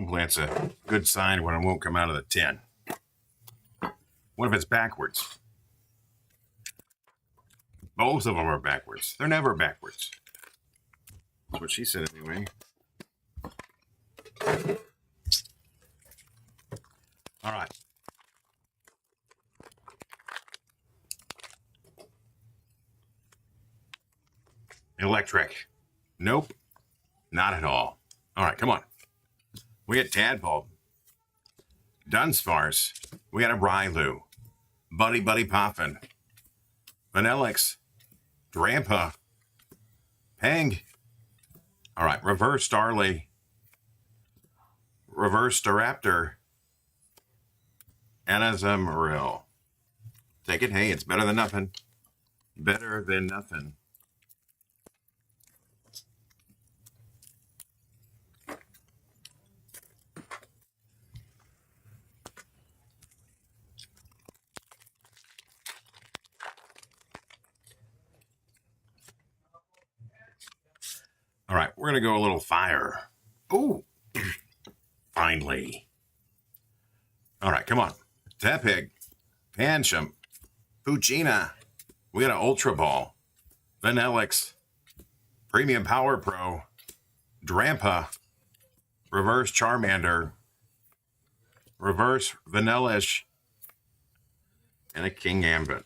S2: Hopefully that's a good sign when it won't come out of the tin. What if it's backwards? Both of them are backwards. They're never backwards. That's what she said anyway. All right. Electric. Nope. Not at all. All right, come on. We got Tadpole. Dunsparce. We got a Rylu. Buddy Buddy Poffin. Vanillix. Grandpa. Pang. All right, Reverse Starly. Reverse Staraptor. And as a Morel. Take it. Hey, it's better than nothing. Better than nothing. All right, we're going to go a little fire. Ooh, finally. All right, come on. Tepig, Pancham, Puccina. We got an Ultra Ball, Vanillix, Premium Power Pro, Drampa, Reverse Charmander, Reverse Vanillish, and a King Ambit.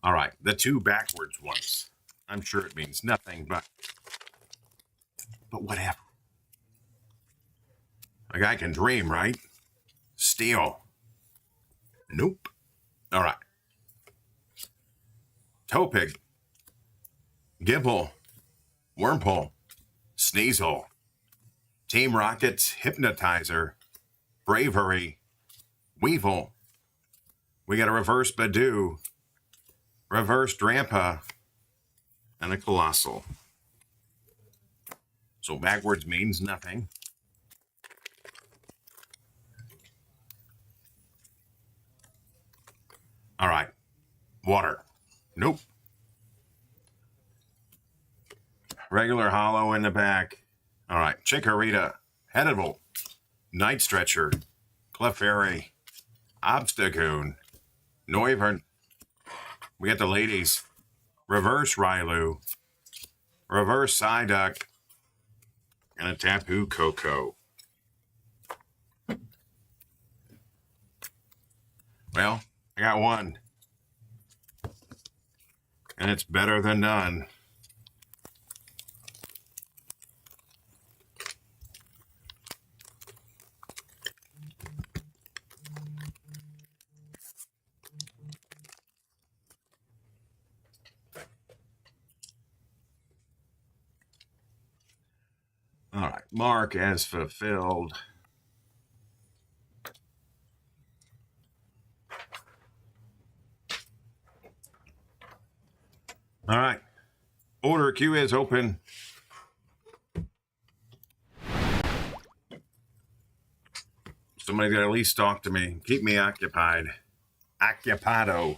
S2: All right, the two backwards ones. I'm sure it means nothing, but whatever. A guy can dream, right? Steel. Nope. All right. Topig. Gibble. Wormhole. Sneasel. Team Rocket's Hypnotizer. Bravery. Weevil. We got a Reverse Badoo. Reverse Drampa. And a Colossal. So backwards means nothing. All right. Water. Nope. Regular hollow in the back. All right. Chikorita. Edible. Night Stretcher. Clefairy. Obstagoon. Noivern. We got the ladies. Reverse Rylu. Reverse Psyduck. And a Tapu Koko. Well, I got one. And it's better than none. All right, mark as fulfilled. All right, order queue is open. Somebody's got to at least talk to me. Keep me occupied. Occupado.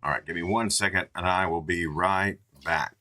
S2: All right, give me 1 second and I will be right back.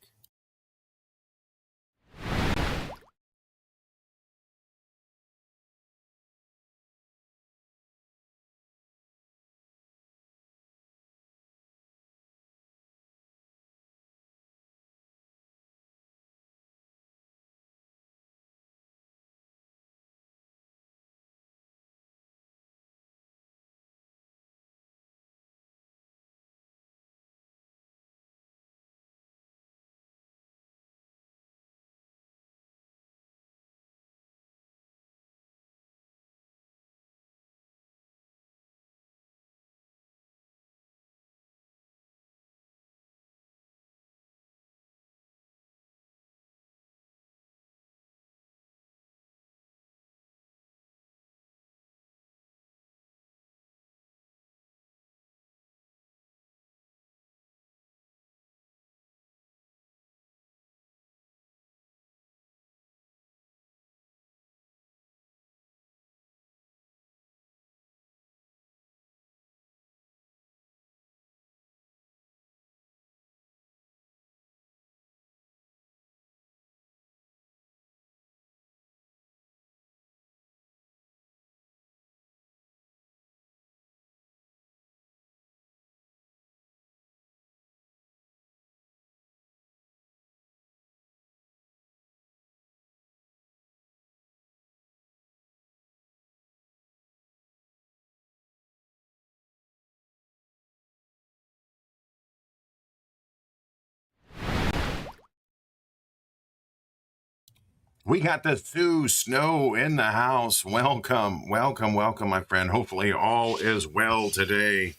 S2: We got the Sue Snow in the house. Welcome, welcome, welcome, my friend. Hopefully all is well today.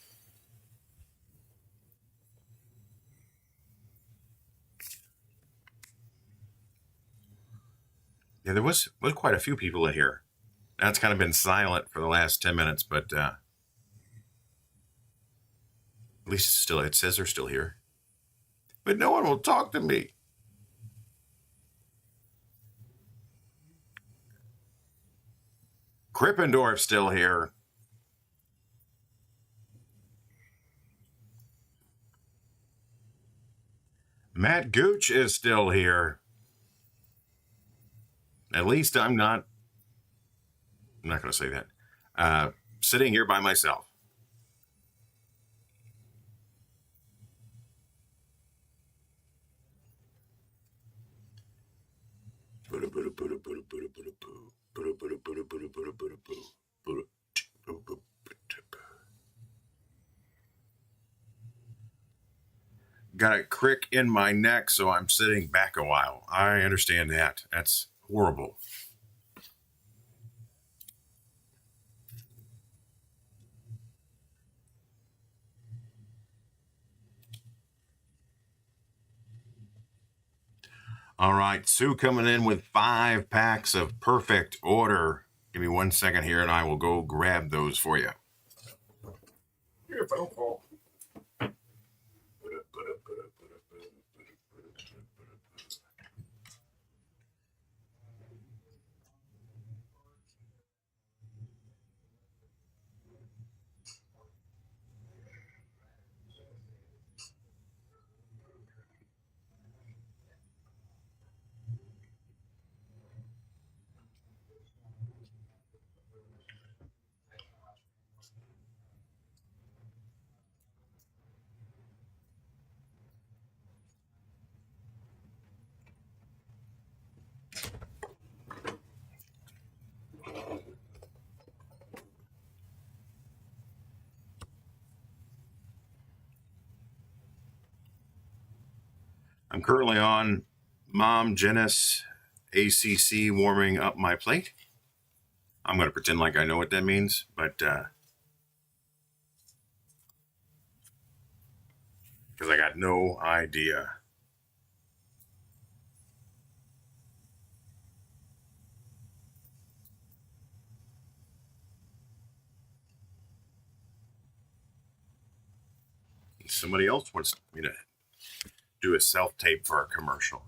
S2: Yeah, there was quite a few people in here. That's kind of been silent for the last 10 minutes, but at least it says they're still here. But no one will talk to me. Krippendorf's still here. Matt Gooch is still here. At least I'm not going to say that. Sitting here by myself. Got a crick in my neck, so I'm sitting back a while. I understand that. That's horrible. All right, Sue coming in with 5 packs of perfect order. Give me 1 second here, and I will go grab those for you. Your phone call. I'm currently on Mom Genis ACC warming up my plate. I'm going to pretend like I know what that means, but because I got no idea. Somebody else wants me to do a self-tape for a commercial.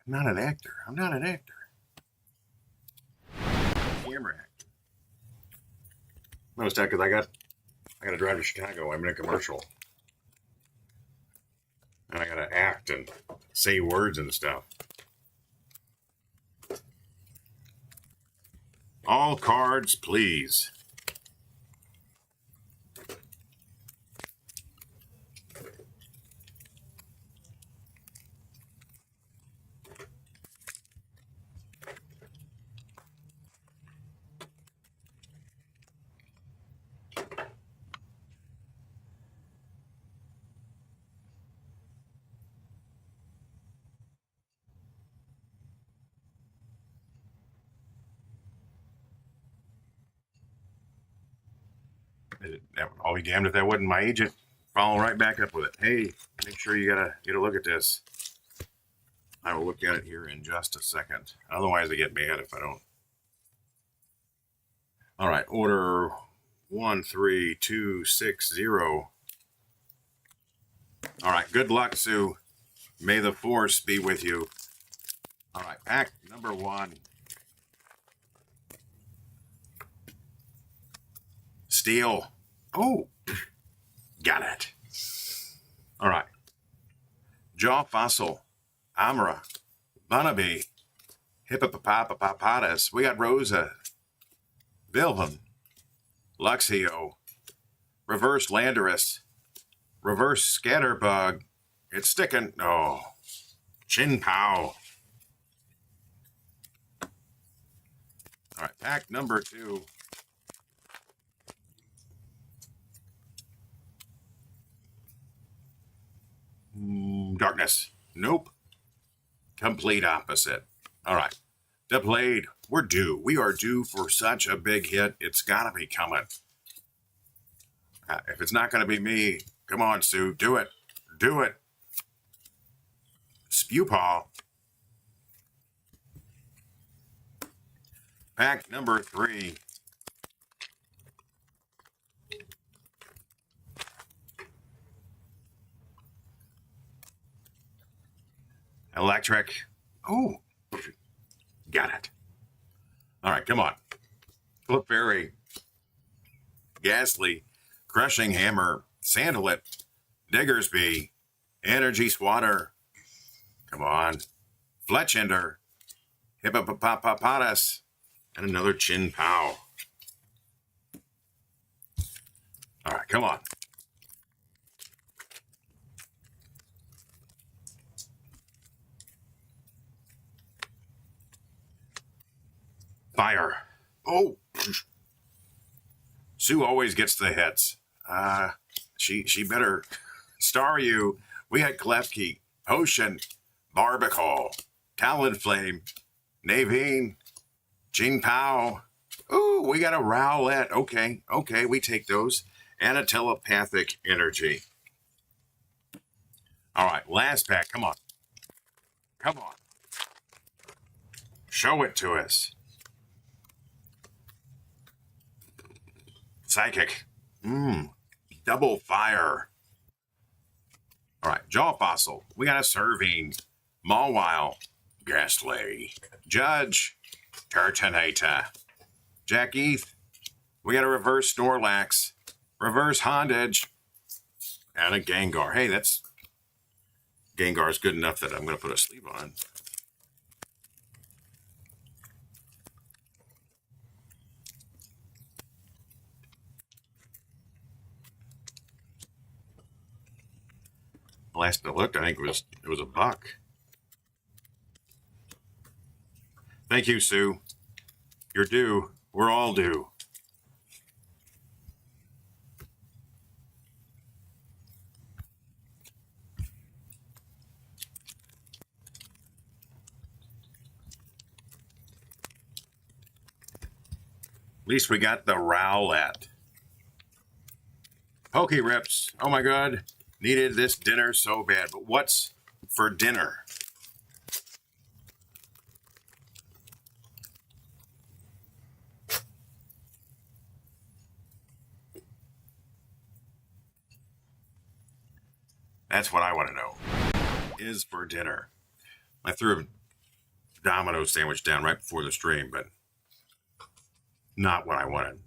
S2: I'm not an actor. Camera actor. Notice that because I got to drive to Chicago. I'm in a commercial. And I got to act and say words and stuff. All cards, please. I'll be damned if that wasn't my agent. Follow right back up with it. Hey, make sure you get a look at this. I will look at it here in just a second. Otherwise, I get mad if I don't. All right, order 13260. All right, good luck, Sue. May the force be with you. All right, pack number 1. Steel. Oh, got it. All right. Jaw Fossil, Amara, Bunnabee, Hippopotamus. We got Rosa, Vilhelm, Luxio, Reverse Landorus, Reverse Scatterbug. It's sticking. Oh, Chin Pow. All right, pack number 2. Darkness. Nope. Complete opposite. All right. The blade. We're due. We are due for such a big hit. It's got to be coming. If it's not going to be me, come on, Sue. Do it. Do it. Spewpaw. Pack number 3. Electric. Oh, got it. All right, come on. Clefairy. Ghastly. Crushing Hammer. Sandalit. Diggersby. Energy Swatter. Come on. Fletchender. Hippopotamus. And another Chin Pow. All right, come on. Fire. Oh. Sue always gets the hits. She better star you. We had Klefki, Potion, Barbacle, Talonflame, Naveen, Jing Pao. Ooh, we got a Rowlet. Okay, we take those. And a Telepathic Energy. All right, last pack. Come on. Come on. Show it to us. Psychic. Double fire. All right, Jaw Fossil. We got a Serving. Mawile. Ghastly. Judge. Turtonator. Jack Eth. We got a Reverse Snorlax. Reverse Hondage. And a Gengar. Hey, that's... Gengar's good enough that I'm going to put a sleeve on. Last I looked, I think it was $1. Thank you, Sue. You're due. We're all due. At least we got the Rowlet. Pokerips. Oh my God. Needed this dinner so bad. But what's for dinner? That's what I want to know. Is for dinner. I threw a Domino sandwich down right before the stream, but not what I wanted.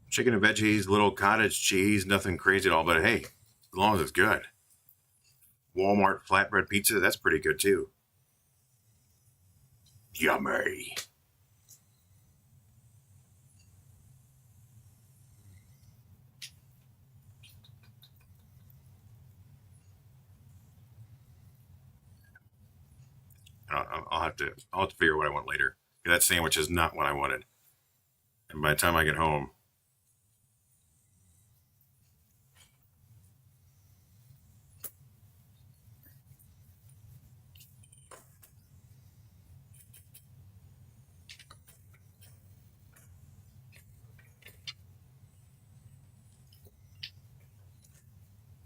S2: Chicken and veggies, little cottage cheese, nothing crazy at all, but hey, as long as it's good. Walmart flatbread pizza, that's pretty good too. Yummy. I'll have to figure out what I want later. That sandwich is not what I wanted. And by the time I get home,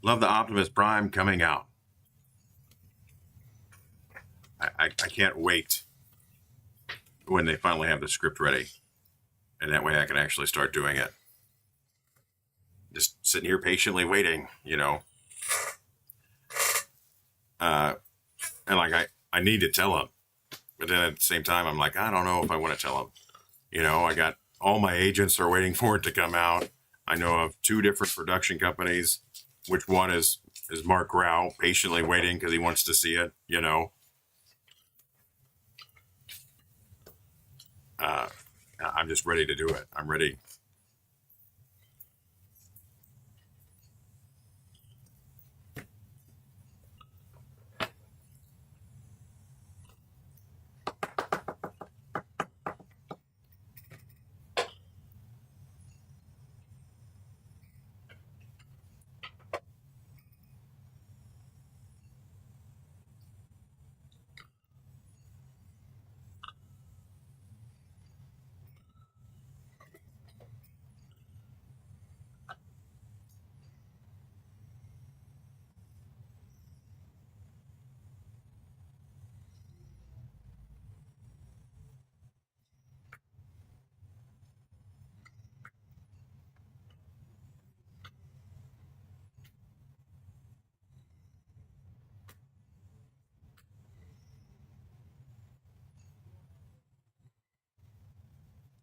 S2: love the Optimus Prime coming out. I can't wait when they finally have the script ready. And that way I can actually start doing it. Just sitting here patiently waiting, you know. And like I need to tell him. But then at the same time, I'm like, I don't know if I want to tell him. You know, I got all my agents are waiting for it to come out. I know of 2 different production companies, which one is Mark Rao patiently waiting because he wants to see it, you know. I'm just ready to do it. I'm ready.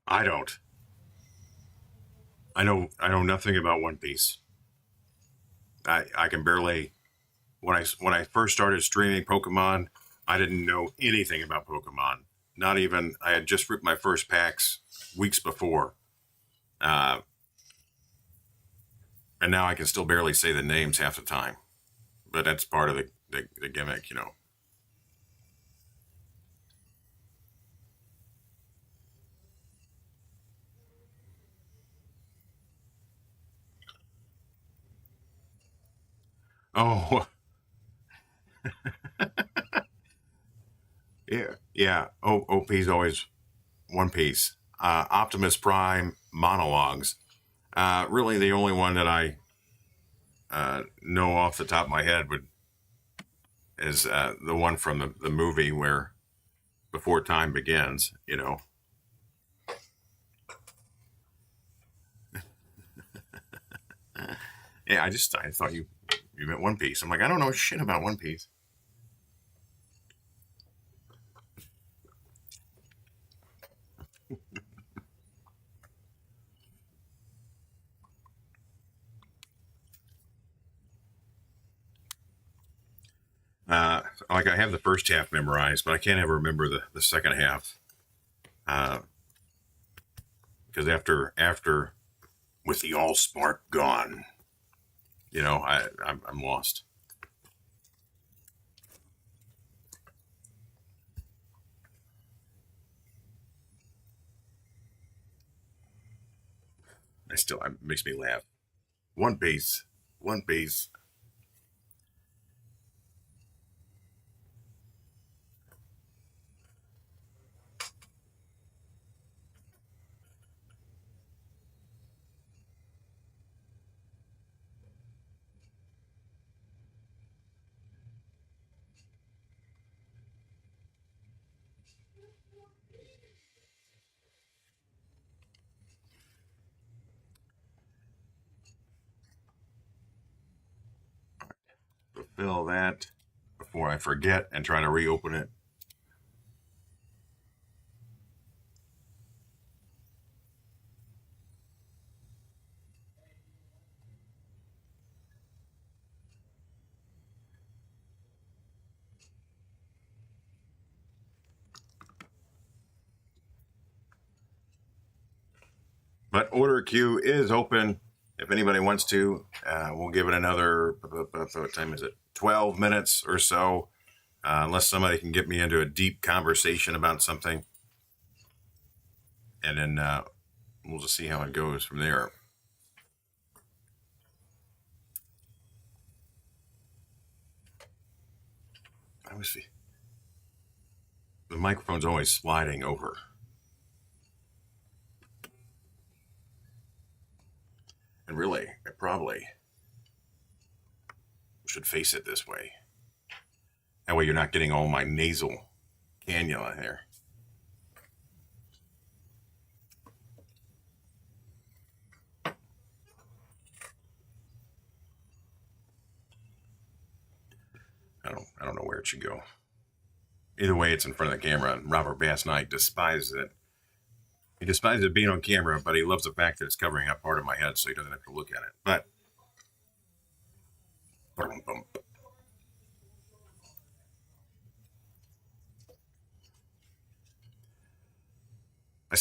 S2: I don't. I know nothing about One Piece. I can barely when I first started streaming Pokemon, I didn't know anything about Pokemon. Not even I had just ripped my first packs weeks before, uh, and now I can still barely say the names half the time. But that's part of the gimmick, you know. Oh yeah, yeah. OP's always One Piece. Optimus Prime monologues. Really, the only one that I know off the top of my head would is the one from the movie where before time begins. You know. Yeah, I thought you meant One Piece. I'm like I don't know shit about One Piece. Like I have the first half memorized, but I can't ever remember the second half. Because after with the all spark gone, you know, I'm lost. It makes me laugh. One Piece, One Piece. Fulfill that before I forget and try to reopen it. But order queue is open. If anybody wants to, we'll give it another. What time is it? 12 minutes or so, unless somebody can get me into a deep conversation about something, and then we'll just see how it goes from there. I always feel the microphone's always sliding over. And really, I probably should face it this way. That way you're not getting all my nasal cannula here. I don't know where it should go. Either way, it's in front of the camera, and Robert Bass Knight despises it. He despises being on camera, but he loves the fact that it's covering up part of my head so he doesn't have to look at it. But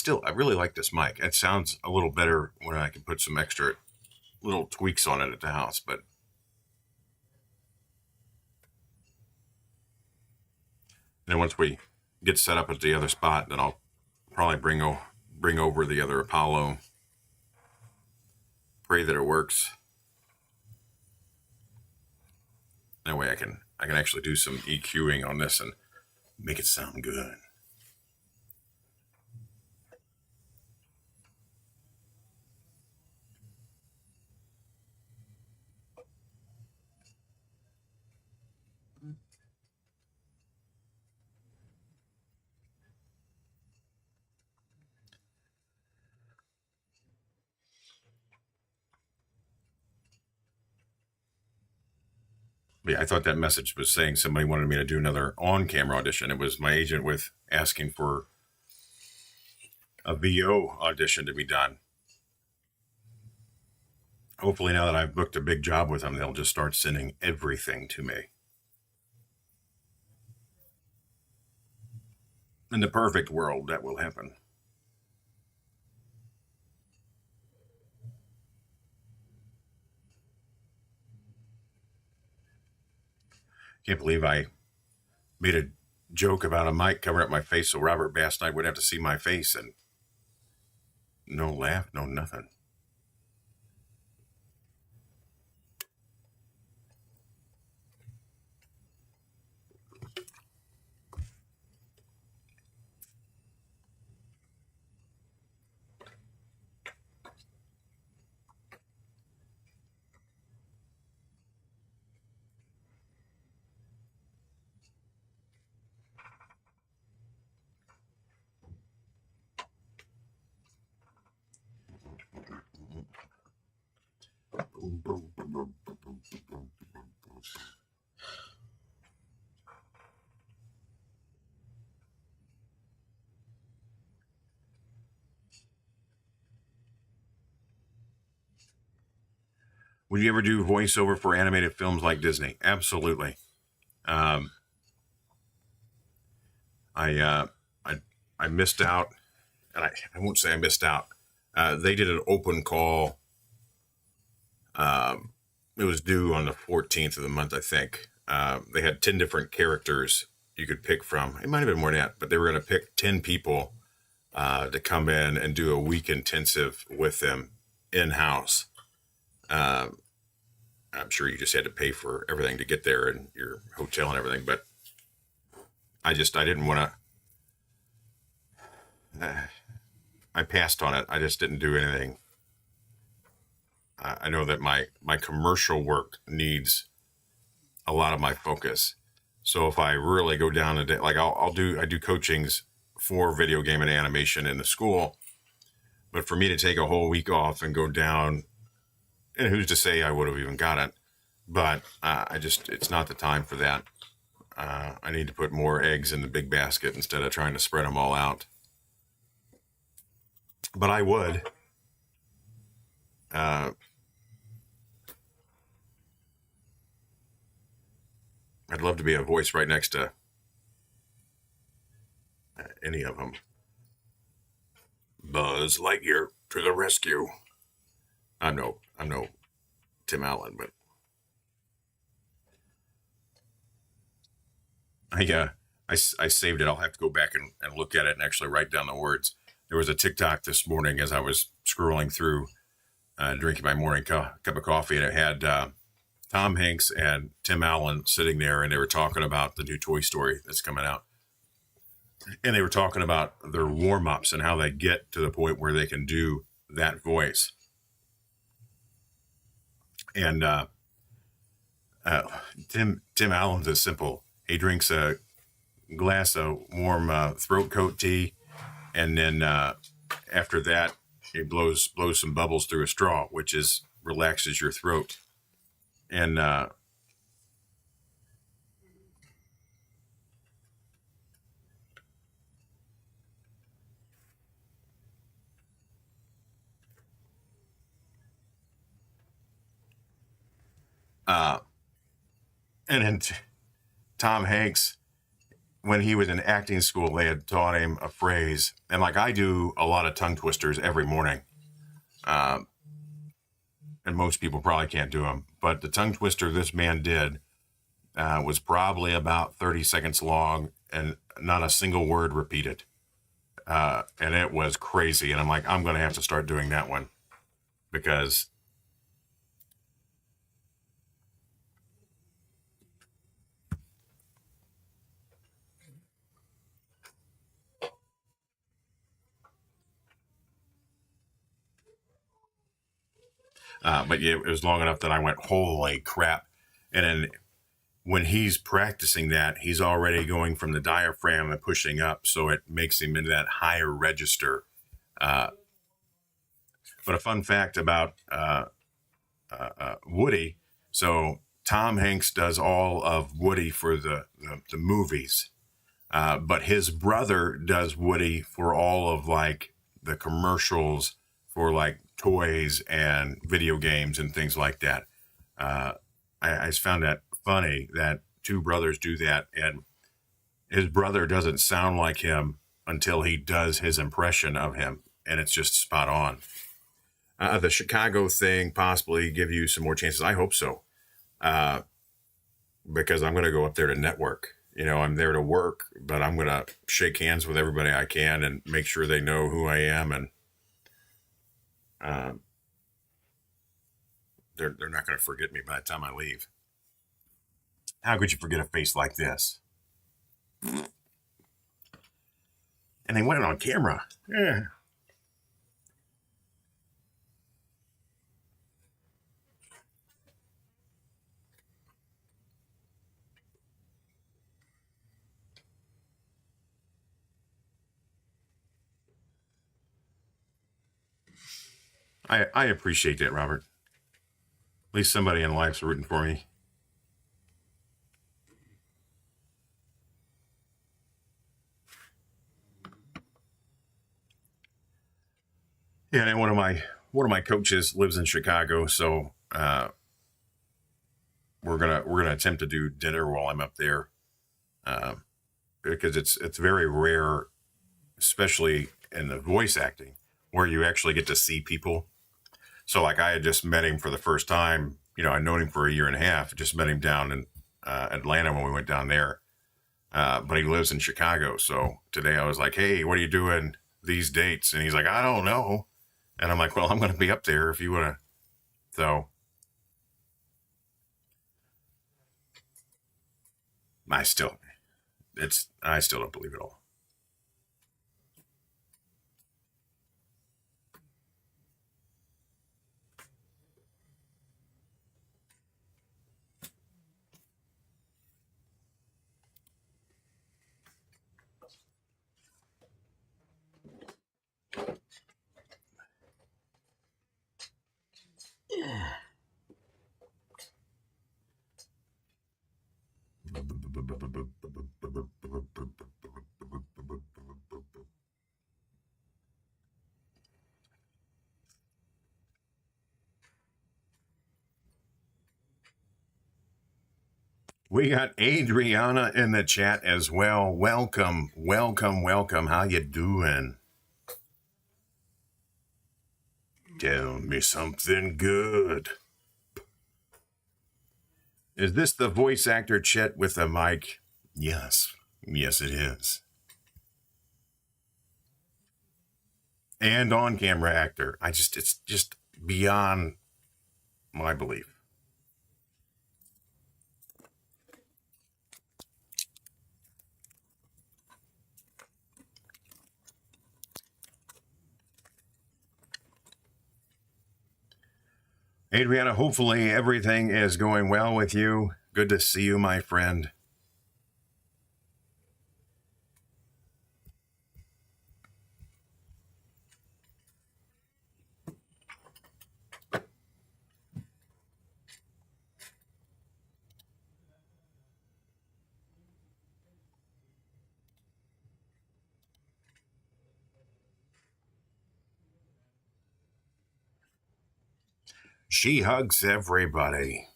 S2: I really like this mic. It sounds a little better when I can put some extra little tweaks on it at the house. But then once we get set up at the other spot, then I'll probably bring over the other Apollo. Pray that it works. That way I can actually do some EQing on this and make it sound good. Yeah, I thought that message was saying somebody wanted me to do another on-camera audition. It was my agent with asking for a VO audition to be done. Hopefully now that I've booked a big job with them, they'll just start sending everything to me. In the perfect world, that will happen. Can't believe I made a joke about a mic covering up my face so Robert Bass and I would have to see my face, and no laugh, no nothing. Would you ever do voiceover for animated films like Disney? Absolutely. I missed out, and I won't say I missed out. They did an open call. It was due on the 14th of the month, I think. They had 10 different characters you could pick from. It might have been more than that, but they were going to pick 10 people to come in and do a week intensive with them in-house. I'm sure you just had to pay for everything to get there and your hotel and everything, but I didn't want to. I passed on it. I just didn't do anything. I know that my commercial work needs a lot of my focus. So if I really go down a day, like I do coachings for video game and animation in the school, but for me to take a whole week off and go down, and who's to say I would have even got it, but it's not the time for that. I need to put more eggs in the big basket instead of trying to spread them all out. But I would. I'd love to be a voice right next to any of them. Buzz Lightyear to the rescue. I'm no Tim Allen, but I saved it. I'll have to go back and look at it and actually write down the words. There was a TikTok this morning as I was scrolling through, drinking my morning cup of coffee, and it had Tom Hanks and Tim Allen sitting there, and they were talking about the new Toy Story that's coming out. And they were talking about their warm-ups and how they get to the point where they can do that voice. And Tim Allen's is simple. He drinks a glass of warm throat coat tea, and then after that, he blows some bubbles through a straw, which relaxes your throat. And Uh, and then Tom Hanks, when he was in acting school, they had taught him a phrase. And like I do a lot of tongue twisters every morning. And most people probably can't do them. But the tongue twister this man did was probably about 30 seconds long and not a single word repeated. And it was crazy. And I'm like, I'm going to have to start doing that one because but yeah, it was long enough that I went, holy crap. And then when he's practicing that, he's already going from the diaphragm and pushing up. So it makes him into that higher register. But a fun fact about Woody. So Tom Hanks does all of Woody for the movies. But his brother does Woody for all of like the commercials for like toys and video games and things like that. I just found that funny that two brothers do that, and his brother doesn't sound like him until he does his impression of him, and it's just spot on. The Chicago thing possibly give you some more chances. I hope so, because I'm going to go up there to network. You know, I'm there to work, but I'm going to shake hands with everybody I can and make sure they know who I am. And they're not going to forget me by the time I leave. How could you forget a face like this? And they went it on camera. Yeah. I appreciate that, Robert. At least somebody in life's rooting for me. Yeah, and one of my coaches lives in Chicago, so we're gonna attempt to do dinner while I'm up there, because it's very rare, especially in the voice acting, where you actually get to see people. So like I had just met him for the first time. You know, I'd known him for a year and a half. Just met him down in Atlanta when we went down there. But he lives in Chicago. So today I was like, hey, what are you doing these dates? And he's like, I don't know. And I'm like, well, I'm going to be up there if you want to. So I still don't believe it all. We got Adriana in the chat as well. Welcome, welcome, welcome. How you doing? Tell me something good. Is this the voice actor Chet with a mic? Yes. Yes, it is. And on-camera actor. It's just beyond my belief. Adriana, hopefully everything is going well with you. Good to see you, my friend. She hugs everybody.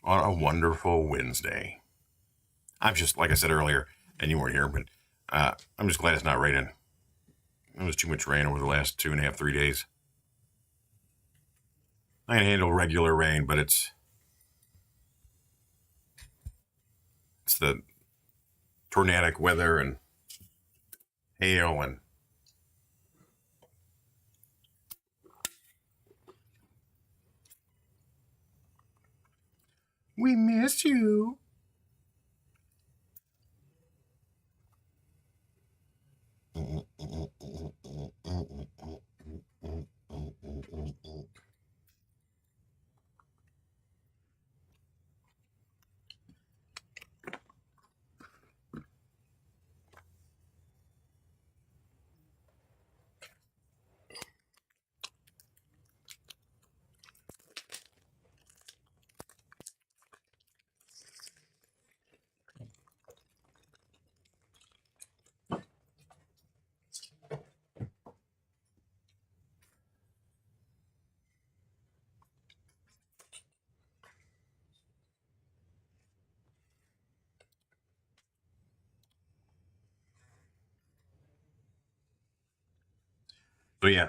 S2: on a wonderful Wednesday. I'm just, like I said earlier, and you weren't here, but I'm just glad it's not raining. There was too much rain over the last 2.5, 3 days. I can handle regular rain, but it's the tornadic weather and hail and we miss you.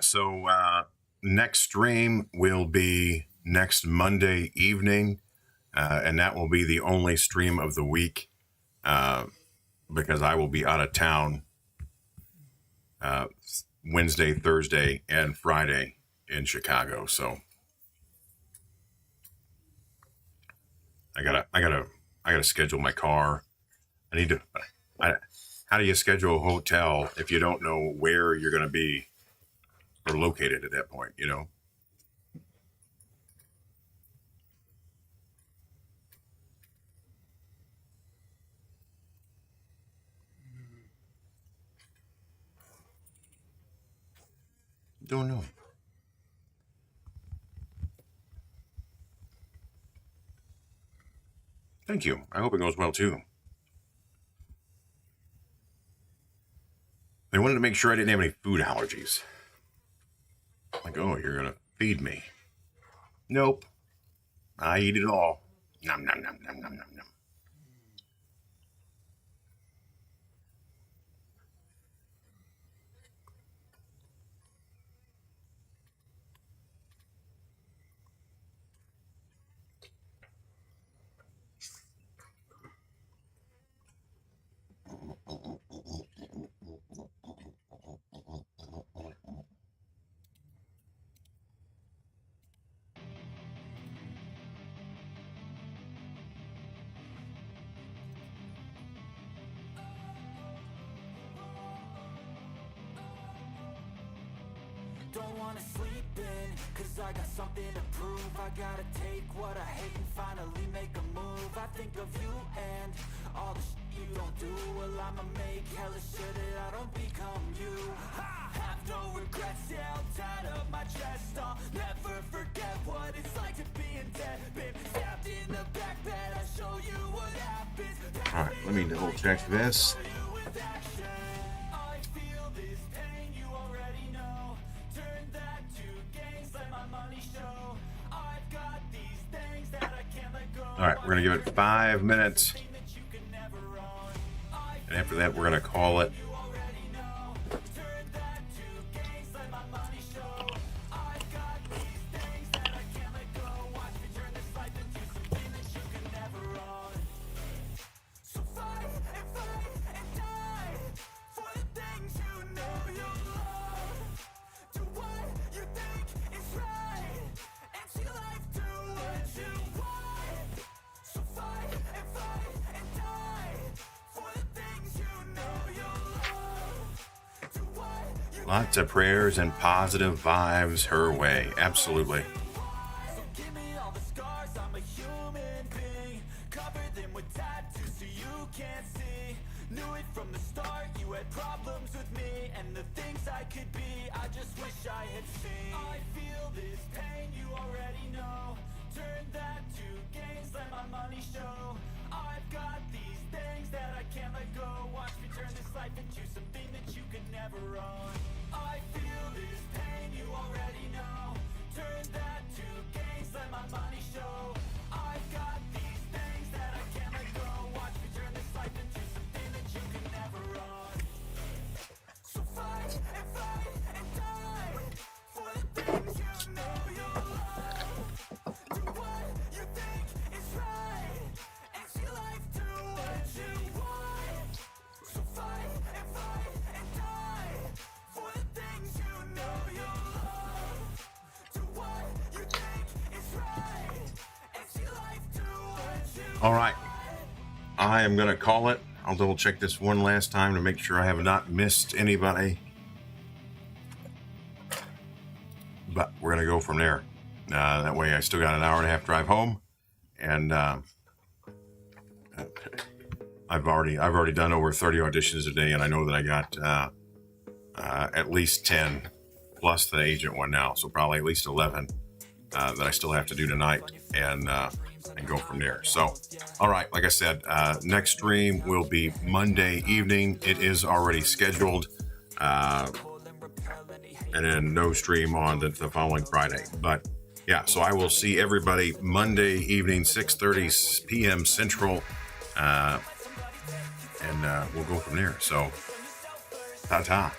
S2: So next stream will be next Monday evening, and that will be the only stream of the week because I will be out of town Wednesday, Thursday, and Friday in Chicago. So I gotta schedule my car. How do you schedule a hotel if you don't know where you're going to be or located at that point, you know? Don't know. Thank you. I hope it goes well too. They wanted to make sure I didn't have any food allergies. Like, oh, you're going to feed me. Nope. I eat it all. Nom, nom, nom, nom, nom, nom, nom.
S1: Don't wanna sleep in, cause I got something to prove. I gotta take what I hate and finally make a move. I think of you and all the shit you don't do. Well, I'ma make hella sure that I don't become you. I have no regrets, yeah, I'll tie up my chest. I'll never forget what it's like to be in debt. Been stabbed in the back bed, I'll show you what happens.
S2: Alright, let me double check this. All right, we're going to give it 5 minutes. And after that, we're going to call it. Lots of prayers and positive vibes her way. Absolutely.
S1: Turn that to gains, let my money show. I've got these
S2: All right. I am going to call it. I'll double check this one last time to make sure I have not missed anybody. But we're going to go from there. That way I still got an hour and a half drive home. And I've already done over 30 auditions a day, and I know that I got at least 10 plus the agent one now, so probably at least 11 that I still have to do tonight, and go from there. So, all right, like I said, next stream will be Monday evening. It is already scheduled, and then no stream on the following Friday. But yeah, so I will see everybody Monday evening, 6:30 p.m. Central, and we'll go from there. So, ta-ta.